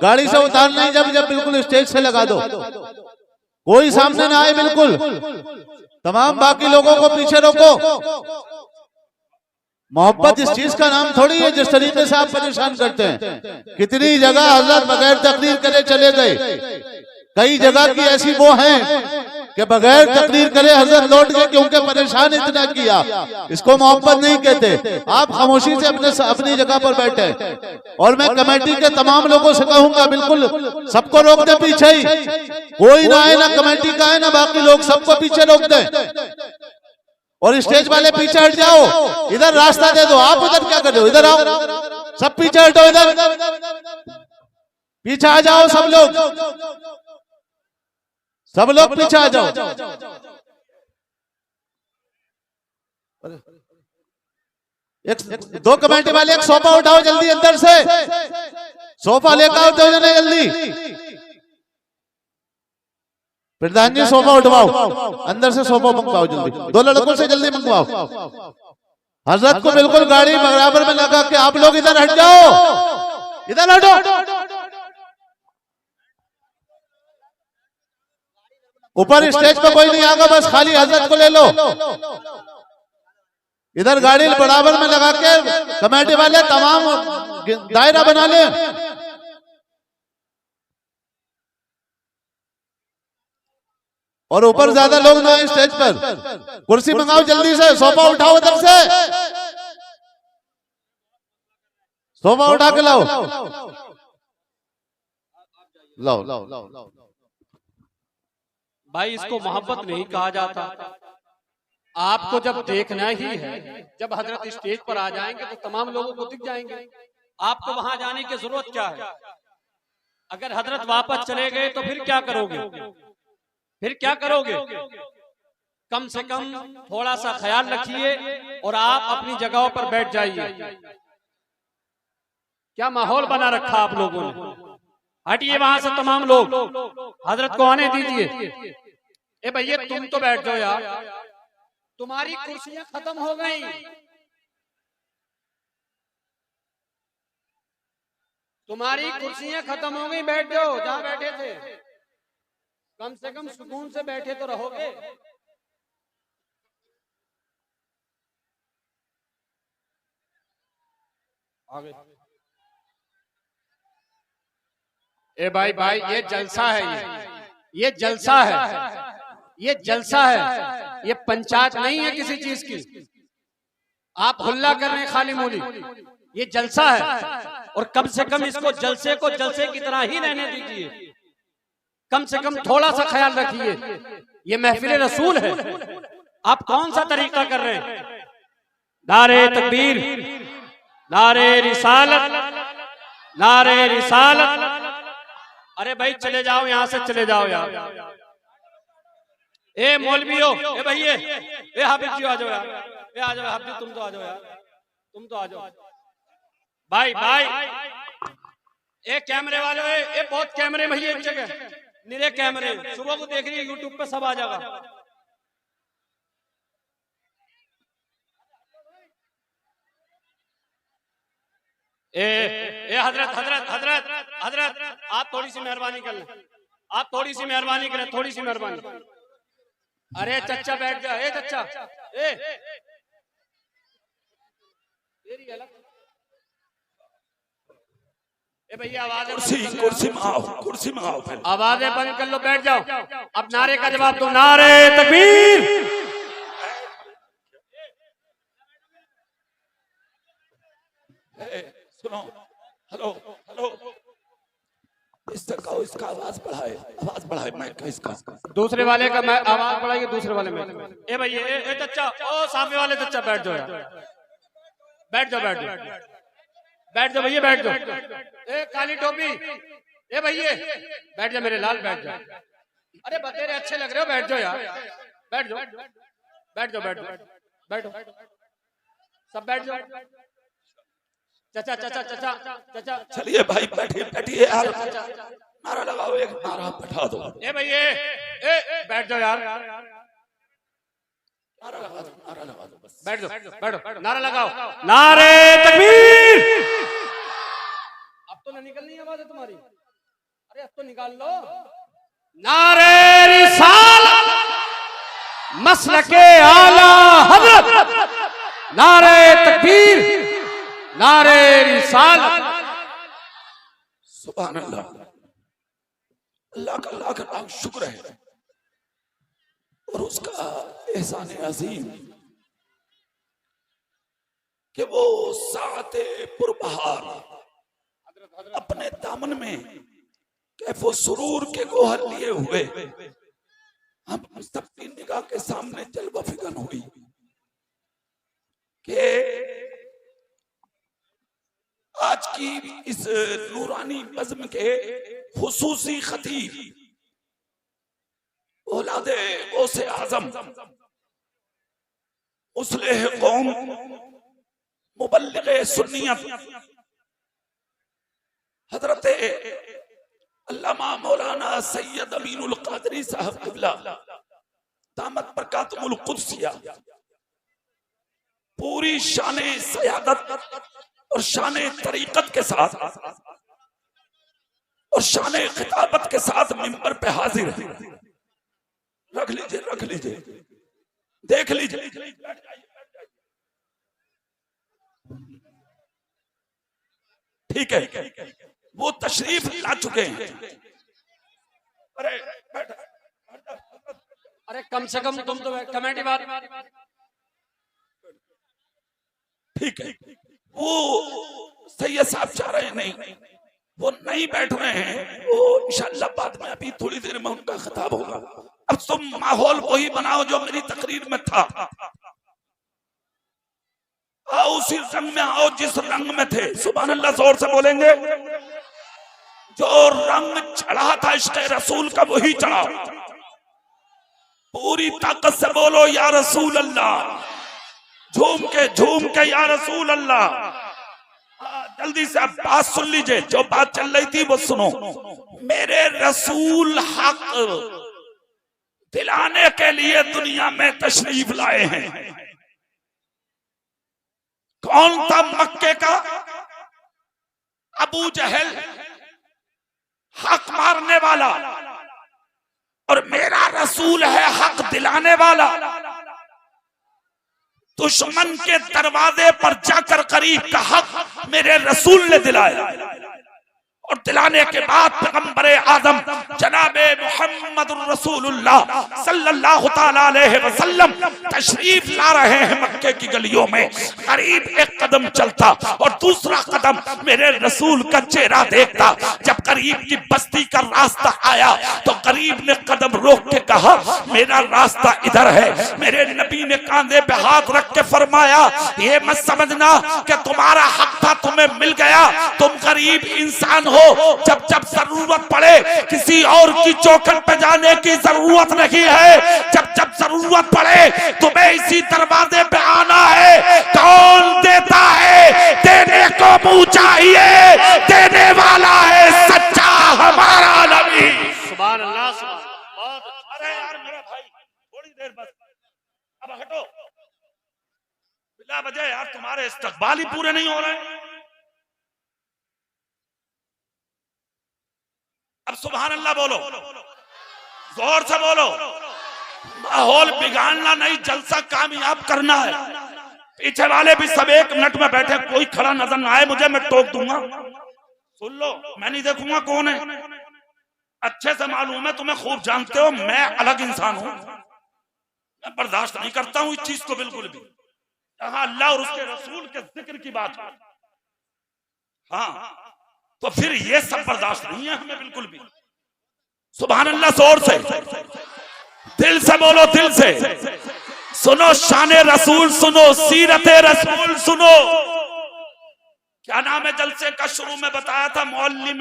गाड़ी से उतारना ही जब बिल्कुल स्टेज से लगा दो, कोई सामने ना आए, बिल्कुल तमाम बाकी लोगों को पीछे रोको। मोहब्बत इस चीज का नाम थोड़ी है जिस तरीके से आप परेशान करते हैं। कितनी जगह हजरत बगैर तकरीर करे चले गए, कई जगह की ऐसी वो हैं कि बगैर तकरीर करे हजरत लौट गए क्योंकि परेशान इतना किया। इसको मोहब्बत नहीं कहते। आप खामोशी से अपनी जगह पर बैठे, और मैं कमेटी के तमाम लोगों से कहूंगा बिल्कुल सबको रोक दे पीछे ही, कोई ना आए, ना कमेटी का है ना बाकी लोग, सबको पीछे रोक दे। और स्टेज वाले पीछे हट जाओ, इधर रास्ता दे दो। आप उधर क्या कर रहे हो? इधर आओ, सब पीछे हटो, इधर पीछे आ जाओ, सब लोग पीछे आ जाओ। दो कमेटी वाले एक सोफा उठाओ जल्दी, अंदर से सोफा लेकर आओ, दो जने जल्दी। प्रधान जी सोफा उठवाओ, अंदर से सोफा मंगवाओ जल्दी, दो लड़कों से जल्दी मंगवाओ। हजरत को बिल्कुल गाड़ी बराबर में लगा के आप लोग इधर हट जाओ, इधर हटो। ऊपर स्टेज पे कोई नहीं आएगा, बस खाली हजरत को ले लो। इधर गाड़ी बराबर में लगा के कमेटी वाले तमाम दायरा बना ले। और ऊपर ज्यादा लोग ना आए स्टेज पर। कुर्सी मंगाओ जल्दी से, सोफा उठाओ उधर से, सोफा उठा के लाओ। लाओ। भाई इसको मोहब्बत नहीं कहा जाता। आपको जब देखना ही है, जब हजरत स्टेज पर आ जाएंगे तो तमाम लोगों को दिख जाएंगे, आपको वहां जाने की जरूरत क्या है? अगर हजरत वापस चले गए तो फिर क्या करोगे? कम से कम थोड़ा सा ख्याल रखिए और आप अपनी जगहों पर बैठ जाइए। क्या माहौल बना रखा आप लोगों ने? हटिए वहां से तमाम लोग, हजरत को आने दीजिए। ए भैया तुम तो बैठ जाओ यार, तुम्हारी कुर्सियां खत्म हो गई। तुम्हारी कुर्सियां खत्म हो गई, बैठ जाओ जहां बैठे थे। कम से कम सुकून से बैठे तो रहोगे। आगे। ए भाई ये जलसा है, ये जलसा है, ये पंचायत नहीं है किसी चीज की। आप हुल्ला कर रहे हैं खाली मूली, ये जलसा है। और कम से कम इसको जलसे को जलसे की तरह ही रहने दीजिए। कम से कम थोड़ा सा ख्याल रखिए, ये महफिल रसूल है। आप कौन सा तरीका कर रहे हैं? नारे तकबीर, नारे रिसालत, नारे रिसालत। अरे भाई चले जाओ यहाँ से, चले जाओ यार। ए मौलवियो, ए भैया, ए हाफिज जी आ जाओ यार, ए आ जाओ हाफिज, तुम तो आ जाओ यार, तुम तो आ जाओ। भाई ए कैमरे वाले, ए बहुत कैमरे भैया, एक जगह निरे कैमरे, सुबह को देख रही है यूट्यूब पे, सब आ जाएगा। ए हजरत आप थोड़ी सी मेहरबानी कर लें, आप थोड़ी सी मेहरबानी करें, थोड़ी सी मेहरबानी। अरे चच्चा बैठ जा, ए चच्चा, ए भैया आवाज, कुर्सी में आओ, आवाजें बंद कर लो, बैठ जाओ। अब नारे का जवाब दो, नारे तकबीर। सुनो, हेलो, इसका आवाज बढ़ाए माइक का, इसका दूसरे वाले का आवाज बढ़ाइए, दूसरे वाले में। ए भैया, ए चच्चा, ओ सामने वाले चच्चा बैठ जाओ यार, बैठ जाओ भैया, बैठ जाओ। ए काली टोपी, ए भैया बैठ जा मेरे लाल, बैठ जा। अरे बतेरे अच्छे लग रहे हो, बैठ जाओ यार, बैठ जाओ, सब बैठ जाओ। चाचा चलिए भाई, बैठिए यार, नारा लगाओ, एक नारा बैठा दो। ए भैया, ए बैठ जाओ यार, नारा लगा दो बस, बैठो, नारा लगाओ, नारे तकबीर। अब तो ना निकलनी है आवाज़ तुम्हारी, अरे अब तो निकाल लो। नारे रिसालत, मसलके आला हज़रत, नारे तकबीर, नारे रिसालत। सुभान अल्लाह, अल्लाह का लाख शुक्र है और उसका एहसान अजीम कि वो साते पुरबहार अपने दामन में कैफो सुरूर के गोहर लिए हुए हम सबकी निगाह के सामने जलवा फिगन हुई। की इस नूरानी बज़्म के खुसूसी खतीब औलादे गौसे आज़म मुस्लिह कौम मुबल्लिग़े सुन्नियत हजरत अल्लामा मौलाना सैयद अमीनुल क़ादरी साहब क़िबला दामत बरकातुहुल क़ुद्सिया पूरी शाने सयादत और शाने तरीक़त के साथ और शाने खिताबत के साथ मिंबर पे हाजिर है। रख लीजिए देख लीजिए। ठीक है, वो तशरीफ ला चुके हैं। अरे कम से कम तुम तो कमेटी बात। ठीक है, वो सैयद साहब चाह रहे हैं नहीं, वो नहीं बैठ रहे हैं, वो इंशाअल्लाह बाद में अभी थोड़ी देर में उनका खिताब होगा। अब तुम माहौल वही बनाओ जो मेरी तकरीर में था। आओ उसी रंग में आओ जिस रंग में थे। सुभान अल्लाह जोर से बोलेंगे। जो रंग चढ़ा था इश्क़ रसूल का वही चढ़ा। पूरी ताकत से बोलो या रसूल अल्लाह, झूम के या रसूल अल्लाह। जल्दी से अब बात सुन लीजिए, जो बात चल रही थी वो सुनो। मेरे रसूल हक दिलाने के लिए दुनिया में तशरीफ लाए हैं। कौन था मक्के का? अबू जहल, हक मारने वाला, और मेरा रसूल है हक दिलाने वाला। दुश्मन के दरवाजे पर जाकर करीब का हक मेरे रसूल ने दिलाया, और दिलाने के बाद पैगंबर आदम जनाबे मुहम्मद रसूलुल्लाह सल्लल्लाहु ताला अलैहि वसल्लम तशरीफ ला रहे हैं मक्के की गलियों में। करीब एक कदम चलता और दूसरा कदम मेरे रसूल का चेहरा देखता। जब करीब की बस्ती का रास्ता आया तो करीब ने कदम रोक के कहा, मेरा रास्ता इधर है। मेरे नबी ने कांधे पे हाथ रख के फरमाया, ये मत समझना कि तुम्हारा हक था तुम्हें मिल गया, तुम गरीब इंसान हो, जब जब जरूरत पड़े किसी और की चौखट पे जाने की जरूरत नहीं है। जब जब जरूरत पड़े तुम्हें इसी दरवाजे पे आना है। कौन देता है? देने को मुंह चाहिए, देने वाला है सच्चा हमारा नबी। सुभान अल्लाह। अरे यार मेरा भाई थोड़ी देर बस, अब हटो बिला वजह यार, तुम्हारे इस्तकबाल ही पूरे नहीं हो रहे। अब सुभान अल्लाह बोलो, जोर से बोलो। माहौल बिगाड़ना नहीं, जलसा कामयाब करना है। पीछे वाले भी सब एक मिनट में बैठे, कोई खड़ा नजर ना आए मुझे, मैं टोक दूंगा। सुन लो, मैं नहीं देखूंगा कौन है। अच्छे से मालूम है, तुम्हें खूब जानते हो, मैं अलग इंसान हूं। मैं बर्दाश्त नहीं करता हूं इस चीज को बिल्कुल भी। जहां अल्लाह और उसके रसूल के जिक्र की बात है, हाँ, तो फिर ये सब बर्दाश्त नहीं है हमें बिल्कुल भी। सुभान अल्लाह, जोर से दिल से बोलो, दिल से सुनो। शान रसूल सुनो, सीरत रसूल सुनो। क्या नाम है जलसे का? शुरू में बताया था मौलवी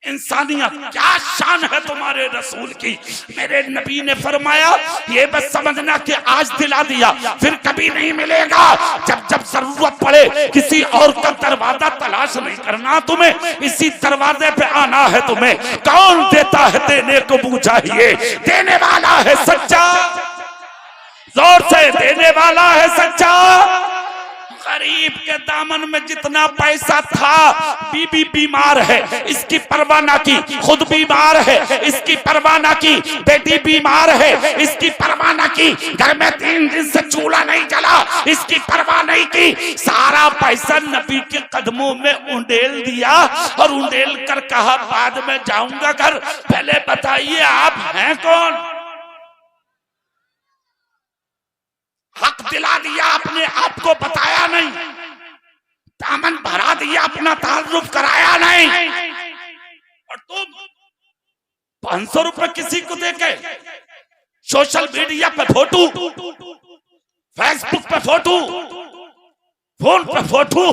इंसानियत। क्या शान है तुम्हारे रसूल की। मेरे नबी ने फरमाया, ये बस समझना कि आज दिला दिया फिर कभी नहीं मिलेगा। जब जब जरूरत पड़े किसी और का दरवाजा तलाश नहीं करना तुम्हें, इसी दरवाजे पे आना है तुम्हें। कौन देता है? देने को मुंह चाहिए, देने वाला है सच्चा। जोर से, देने वाला है सच्चा। गरीब के दामन में जितना पैसा था, बीबी बीमार है इसकी परवाह ना की, खुद बीमार है इसकी परवाह ना की, बेटी बीमार है इसकी परवाह ना की, घर में 3 दिन से चूल्हा नहीं जला इसकी परवाह नहीं की। सारा पैसा नबी के कदमों में उंडेल दिया और उंडेल कर कहा, बाद में जाऊंगा घर, पहले बताइए आप हैं कौन। हक दिला दिया, अपने आप को बताया नहीं, दामन भरा दिया, अपना ताल्लुक कराया नहीं। और तुम 500 रुपए किसी को देके सोशल मीडिया पे फोटो, फेसबुक पे फोटो, फोन पे फोटो,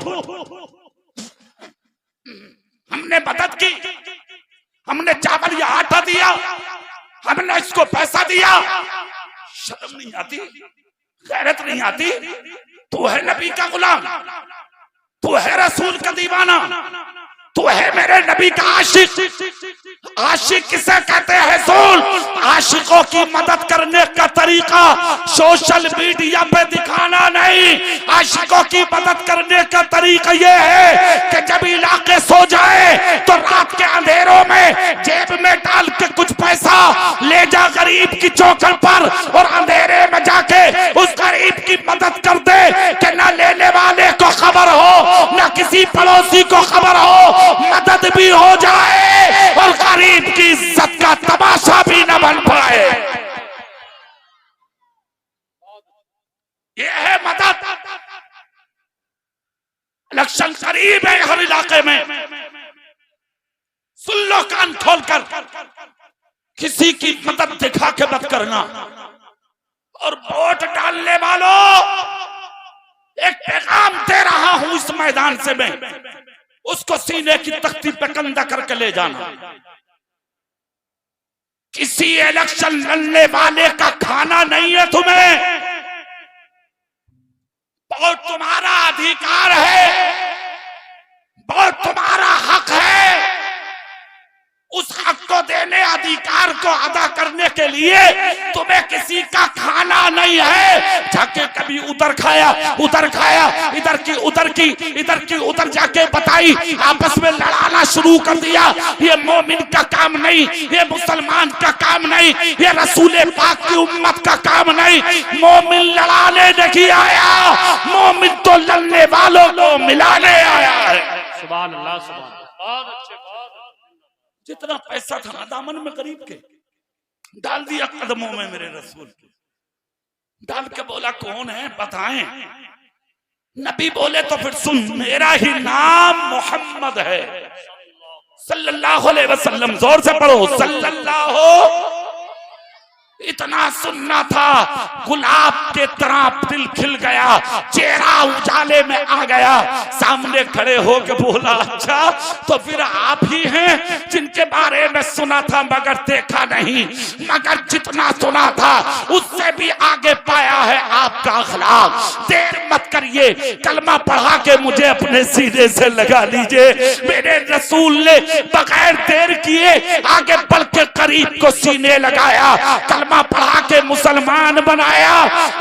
हमने मदद की, हमने चावल या आटा दिया, हमने इसको पैसा दिया, शर्म नहीं आती, गैरत नहीं आती? तू है नबी का गुलाम, तू है रसूल का दीवाना, तू है मेरे नबी का आशिक। आशिक किसे कहते हैं रसूल? आशिकों की मदद करने का तरीका सोशल मीडिया पे दिखाना नहीं, आशिकों की मदद करने का तरीका ये है कि जब इलाके सो जाए तो रात के अंधेरों में जेब में डाल के कुछ पैसा ले जा गरीब की चौखट पर, और अंधेरे में जाके उस गरीब की मदद कर दे कि ना लेने वाले को खबर हो, ना किसी पड़ोसी को खबर हो, मदद भी हो जाए और गरीब की इज्जत का तमाशा भी न बन पाए। ये है मदद। इलेक्शन करीब है हर इलाके में, सुन लो कान खोलकर, किसी की मदद दिखा के मत करना। और वोट डालने वालों, एक पैगाम दे रहा हूं इस मैदान से मैं, उसको सीने की तख्ती पे कंधा करके ले जाना। किसी इलेक्शन लड़ने वाले का खाना नहीं है तुम्हें, और तुम्हारा अधिकार है, और तुम्हारा हक है। उस हक को देने, अधिकार को अदा करने के लिए तुम्हें किसी का खाना नहीं है। जाके कभी उधर खाया, उधर खाया, इधर की उधर की, इधर की उधर जाके बताई, आपस में लड़ाना शुरू कर दिया। ये मोमिन का काम नहीं, ये मुसलमान का काम नहीं, ये रसूल पाक की उम्मत का काम नहीं। मोमिन लड़ाने नहीं आया, मोमिन तो लड़ने वालों को मिलाने आया है। सुभान अल्लाह, सुभान अल्लाह। बहुत अच्छे, बहुत जितना पैसा था दामन में गरीब के डाल दिया, कदमों में मेरे रसूल के डाल के बोला कौन है बताएं। नबी बोले तो फिर सुन, मेरा ही नाम मोहम्मद है सल्लल्लाहु अलैहि वसल्लम। जोर से पढ़ो, सल्लल्लाहु। इतना सुनना था, गुलाब के तरह दिल खिल गया, चेहरा उजाले में आ गया। सामने खड़े होकर बोला, अच्छा तो फिर आप ही हैं जिनके बारे में सुना था मगर देखा नहीं, मगर जितना सुना था उससे भी आगे पाया है आपका अखलाक। देर मत करिए, कलमा पढ़ा के मुझे अपने सीने से लगा लीजिए। मेरे रसूल ने बगैर देर किए आगे बढ़ के करीब को सीने लगाया, कलमा पढ़ा के मुसलमान बनाया,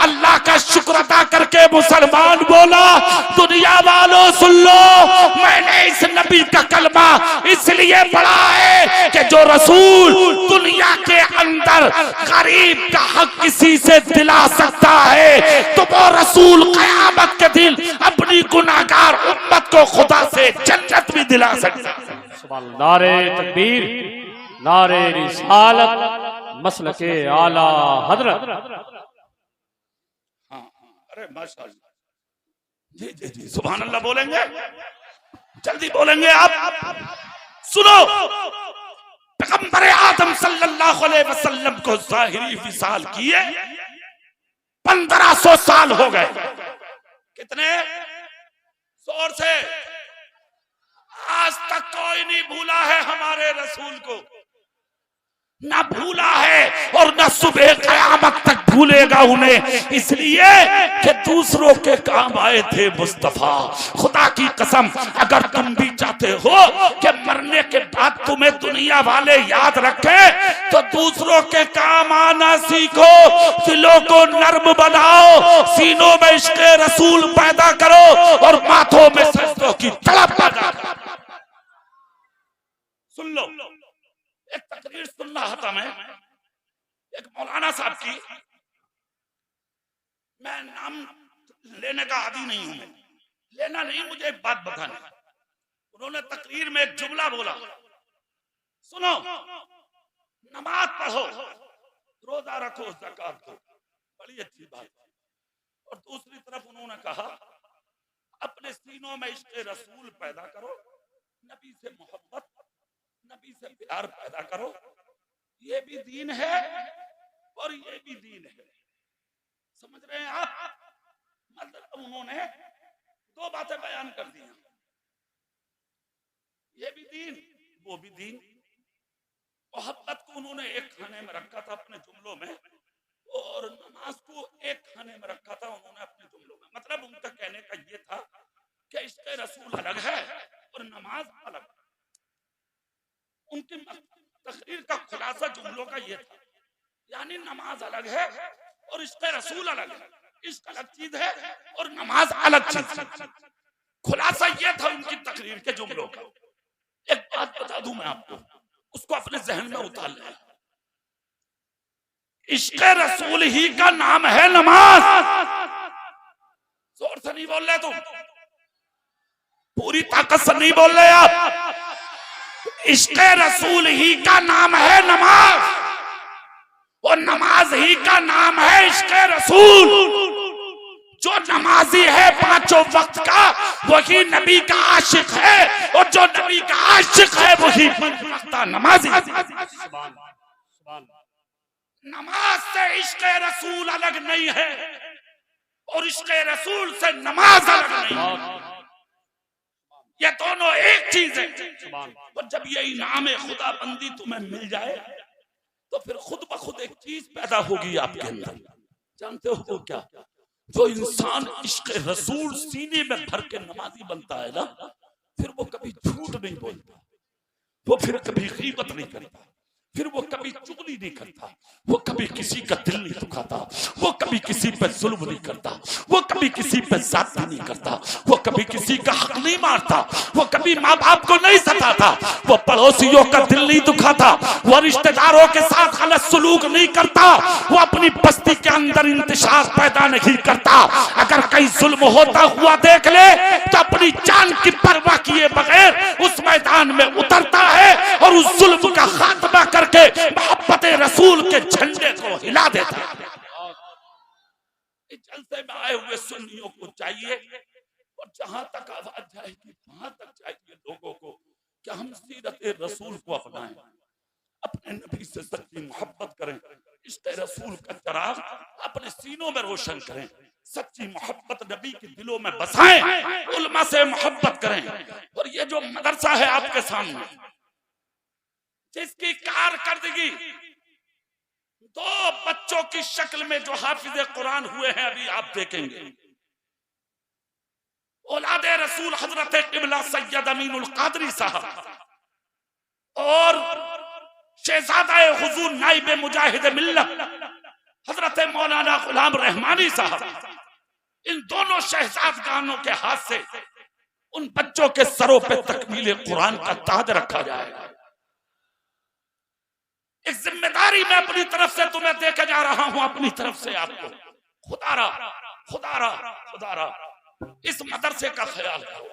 अल्लाह का शुक्र अदा करके मुसलमान बोला। दुनिया वालों सुन लो, मैंने इस नबी का कलमा इसलिए पढ़ा है कि जो रसूल दुनिया के अंदर गरीब का हक किसी से दिला सकता है, तो वो रसूल क़यामत के दिन अपनी गुनाहगार उम्मत को खुदा से जन्नत भी दिला सकता है। सुभान अल्लाह। नारे तकबीर, नारे रिसालत, मसलके आला हजरत। हाँ, अरे माशाअल्लाह, जी जी जी, सुभान अल्लाह बोलेंगे, जल्दी बोलेंगे आप। सुनो, पैगंबर आदम सल्लल्लाहु अलैहि वसल्लम को ज़ाहिरी विसाल किए 1500 साल हो गए। कितने? जोर से। आज तक कोई नहीं भूला है हमारे रसूल को, ना भूला है और ना सुबह क़यामत तक भूलेगा उन्हें, इसलिए कि दूसरों के काम आए थे मुस्तफा। खुदा की कसम, अगर तुम भी चाहते हो कि मरने के बाद तुम्हें दुनिया वाले याद रखें, तो दूसरों के काम आना सीखो, दिलों को नर्म बनाओ, सीनों में इश्क़ रसूल पैदा करो और माथों में सजदों की तड़प पैदा करो। सुन लो, एक तकरीर सुन रहा था मैं, एक मौलाना साहब की, मैं नाम लेने का आदी नहीं हूं, मैं लेना नहीं, मुझे एक बात बतानी। उन्होंने तकरीर में एक जुमला बोला, सुनो, नमाज पढ़ो, रोजा रखो, ज़कात दो, बड़ी अच्छी बात। और दूसरी तरफ उन्होंने कहा, अपने सीनों में इश्क़ रसूल पैदा करो, नबी से मोहब्बत, नबी से प्यार पैदा करो। ये भी दीन है और ये भी दीन है। समझ रहे हैं आप? उन्होंने दो बातें बयान कर दी, ये भी दीन वो भी दीन। मोहब्बत को उन्होंने एक खाने में रखा था अपने जुमलों में, और नमाज को एक खाने में रखा था उन्होंने अपने जुमलों में। मतलब उनका कहने का ये था कि इश्क़ रसूल अलग है और नमाज अलग। उनकी तकरीर का खुलासा जुमलों का ये था, यानी नमाज अलग है और इश्क़ रसूल अलग है। इश्क़ अलग चीज है और नमाज अलग चीज है। खुलासा ये था उनकी तकरीर के जुमलों का। एक बात बता दूं मैं आपको, उसको अपने जहन में उतार लें। इश्क़ रसूल ही का नाम है नमाज। जोर से नहीं बोल रहे तुम, पूरी ताकत से नहीं बोल रहे आप। इश्क़ रसूल ही का नाम है नमाज और नमाज ही का नाम है इश्क़ रसूल। जो नमाजी है पांचों वक्त का वही नबी का आशिक है, और जो नबी का आशिक है वही नमाजी। नमाज से इश्क़ रसूल अलग नहीं है और इश्क़ रसूल से नमाज अलग नहीं है। ये दोनों एक चीज है। और जब ये इनाम खुदा बंदी तुम्हें मिल जाए तो फिर खुद ब खुद एक चीज पैदा होगी आपके अंदर। जानते हो क्या? जो इंसान इश्क़ रसूल सीने में भर के नमाजी बनता है ना, फिर वो कभी झूठ नहीं बोलता, वो फिर कभी गीबत नहीं करता, फिर वो कभी चुगली नहीं करता, वो कभी किसी का दिल नहीं दुखाता, वो कभी किसी पे जुल्म नहीं करता, वो कभी किसी पे ज़्यादती नहीं करता, वो कभी किसी का हक नहीं मारता, वो कभी माँ बाप को नहीं सताता, वो पड़ोसियों का दिल नहीं दुखाता, वो रिश्तेदारों के साथ गलत सलूक नहीं करता, वो अपनी बस्ती के अंदर इंतशार पैदा नहीं करता। अगर कहीं जुल्म होता हुआ देख ले तो अपनी जान की परवाह किए बगैर उस मैदान में उतरता है और उस जुल्म का खात्मा करके मोहब्बत रसूल के झंडे को हिला देता है। जलसे में आए हुए सुन्नियों को चाहिए, और जहां तक आवाज जाएगी वहां तक चाहिए लोगों को कि हम सीरत रसूल को अपनाएं, अपने नबी से सच्ची मोहब्बत करें, इश्क़ रसूल का चिराग अपने सीनों में रोशन करें, सच्ची मोहब्बत नबी के दिलों में बसाएं, उलमा से मोहब्बत करें। और ये जो मदरसा है आपके सामने, जिसकी कारकर्दगी 2 बच्चों की शक्ल में जो हाफिज कुरान हुए हैं अभी आप देखेंगे, औलादे रसूल हजरत क़िबला सैयद अमीनुल क़ादरी साहब और शहजादा हुजूर नाइब मुजाहिद मिल्लत हजरत मौलाना गुलाम रहमानी साहब, इन दोनों शहजादगानों के हाथ से उन बच्चों के सरों पे तकमील कुरान का ताज रखा जाएगा। एक जिम्मेदारी मैं अपनी तरफ से तुम्हें देके जा रहा हूं, अपनी तरफ से आपको। खुदारा इस मदरसे का ख्याल करो,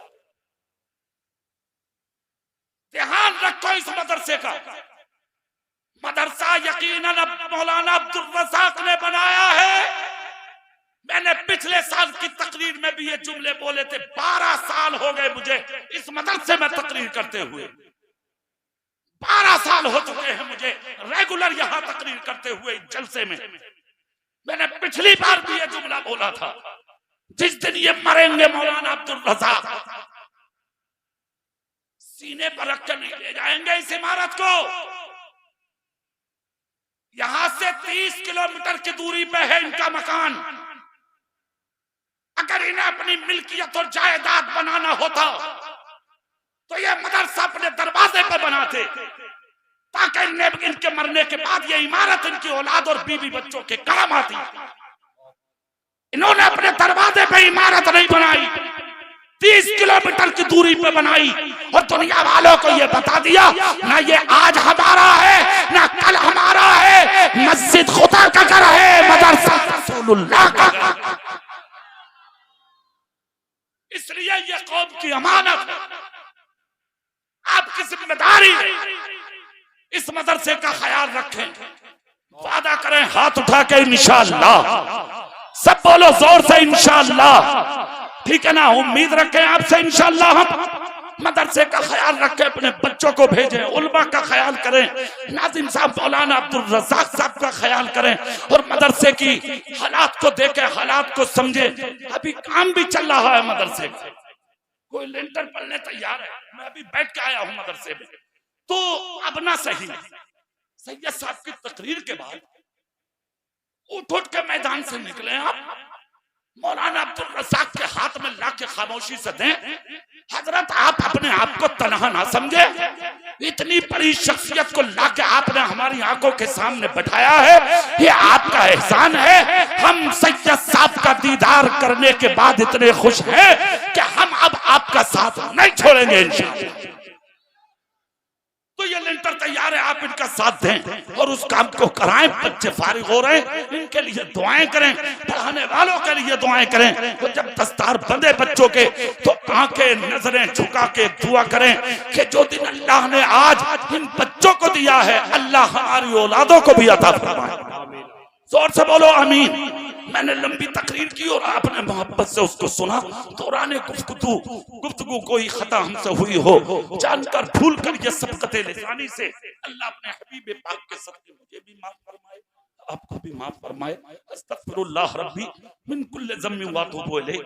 ध्यान रखो इस मदरसे का। मदरसा यकीनन मौलाना अब्दुल रज़ाक ने बनाया है। मैंने पिछले साल की तकरीर में भी ये जुमले बोले थे। 12 साल हो गए मुझे इस मदरसे में तकरीर करते हुए, 12 साल हो चुके हैं मुझे रेगुलर यहाँ तकरीर करते हुए जलसे में। मैंने पिछली बार भी ये जुमला बोला था, जिस दिन ये मरेंगे मौलाना अब्दुल रज़ाक सीने पर रख कर नहीं ले जाएंगे इस इमारत को। यहां से 30 किलोमीटर की दूरी पे है इनका मकान। अगर इन्हें अपनी मिल्कियत और जायदाद बनाना होता तो ये मदरसा अपने दरवाजे पे बनाते, ताकि इनके मरने के बाद ये इमारत इनकी औलाद और बीवी बच्चों के काम आती। इन्होंने अपने दरवाजे पे इमारत नहीं बनाई, 30 किलोमीटर की दूरी पे बनाई, और दुनिया वालों को ये बता दिया ना ये आज हमारा है ना कल हमारा है, मस्जिद खुदा का घर है, मदरसा रसूलुल्लाह का। इसलिए ये कौम की अमानत है, आपकी जिम्मेदारी है, इस मदरसे का ख्याल रखें। वादा करें हाथ उठा के इंशाअल्लाह, सब बोलो जोर से इंशाअल्लाह, ठीक है ना? उम्मीद रखें आपसे इंशाअल्लाह हम मदरसे का ख्याल रखें, अपने बच्चों को भेजें, उलमा का ख्याल करें, नाज़िम साहब मौलाना अब्दुल रज़ाक साहब का ख्याल करें, और मदरसे की हालात को देखें, हालात को समझें। अभी काम भी चल रहा है मदरसे का, कोई लेंटर पढ़ने तैयार है, मैं अभी बैठ के आया हूं मदरसे में, तो अब ना सही सैयद साहब की तकरीर के बाद उठ के मैदान से निकले आप, मौलाना अब्दुल रज़ाक के हाथ में ला के खामोशी से दें, हजरत आप अपने आप को तनहा ना समझे, इतनी बड़ी शख्सियत को ला के आपने हमारी आंखों के सामने बैठाया है, ये आपका एहसान है। हम सैयद साहब का दीदार करने के बाद इतने खुश हैं कि हम अब आपका साथ नहीं छोड़ेंगे इंशाअल्लाह। तो ये लेंटर तैयार है, आप इनका साथ दें और उस काम को कराएं। बच्चे फारिग हो रहे हैं, इनके लिए दुआएं करें, पढ़ाने वालों के लिए दुआएं करें। तो जब दस्तार बंधे बच्चों के तो आंखें नजरें झुका के दुआ करें कि जो दिन अल्लाह ने आज इन बच्चों को दिया है, अल्लाह हमारी औलादों को भी अता फरमाए। जोर से बोलो आमीन। मैंने लंबी तकरीर की और आपने मोहब्बत से उसको सुना। दौराने गुफ्तगू कोई खता हमसे हुई हो, जानकर भूल कर ये सबकते लिसानी से अल्लाह अपने हबीब पाक के सदके मुझे भी माफ फरमाए, आपको भी माफ फरमाए। अस्तगफिरुल्लाह रब्बी मिन कुल्li ज़म्बिन व अतूबु इलैह।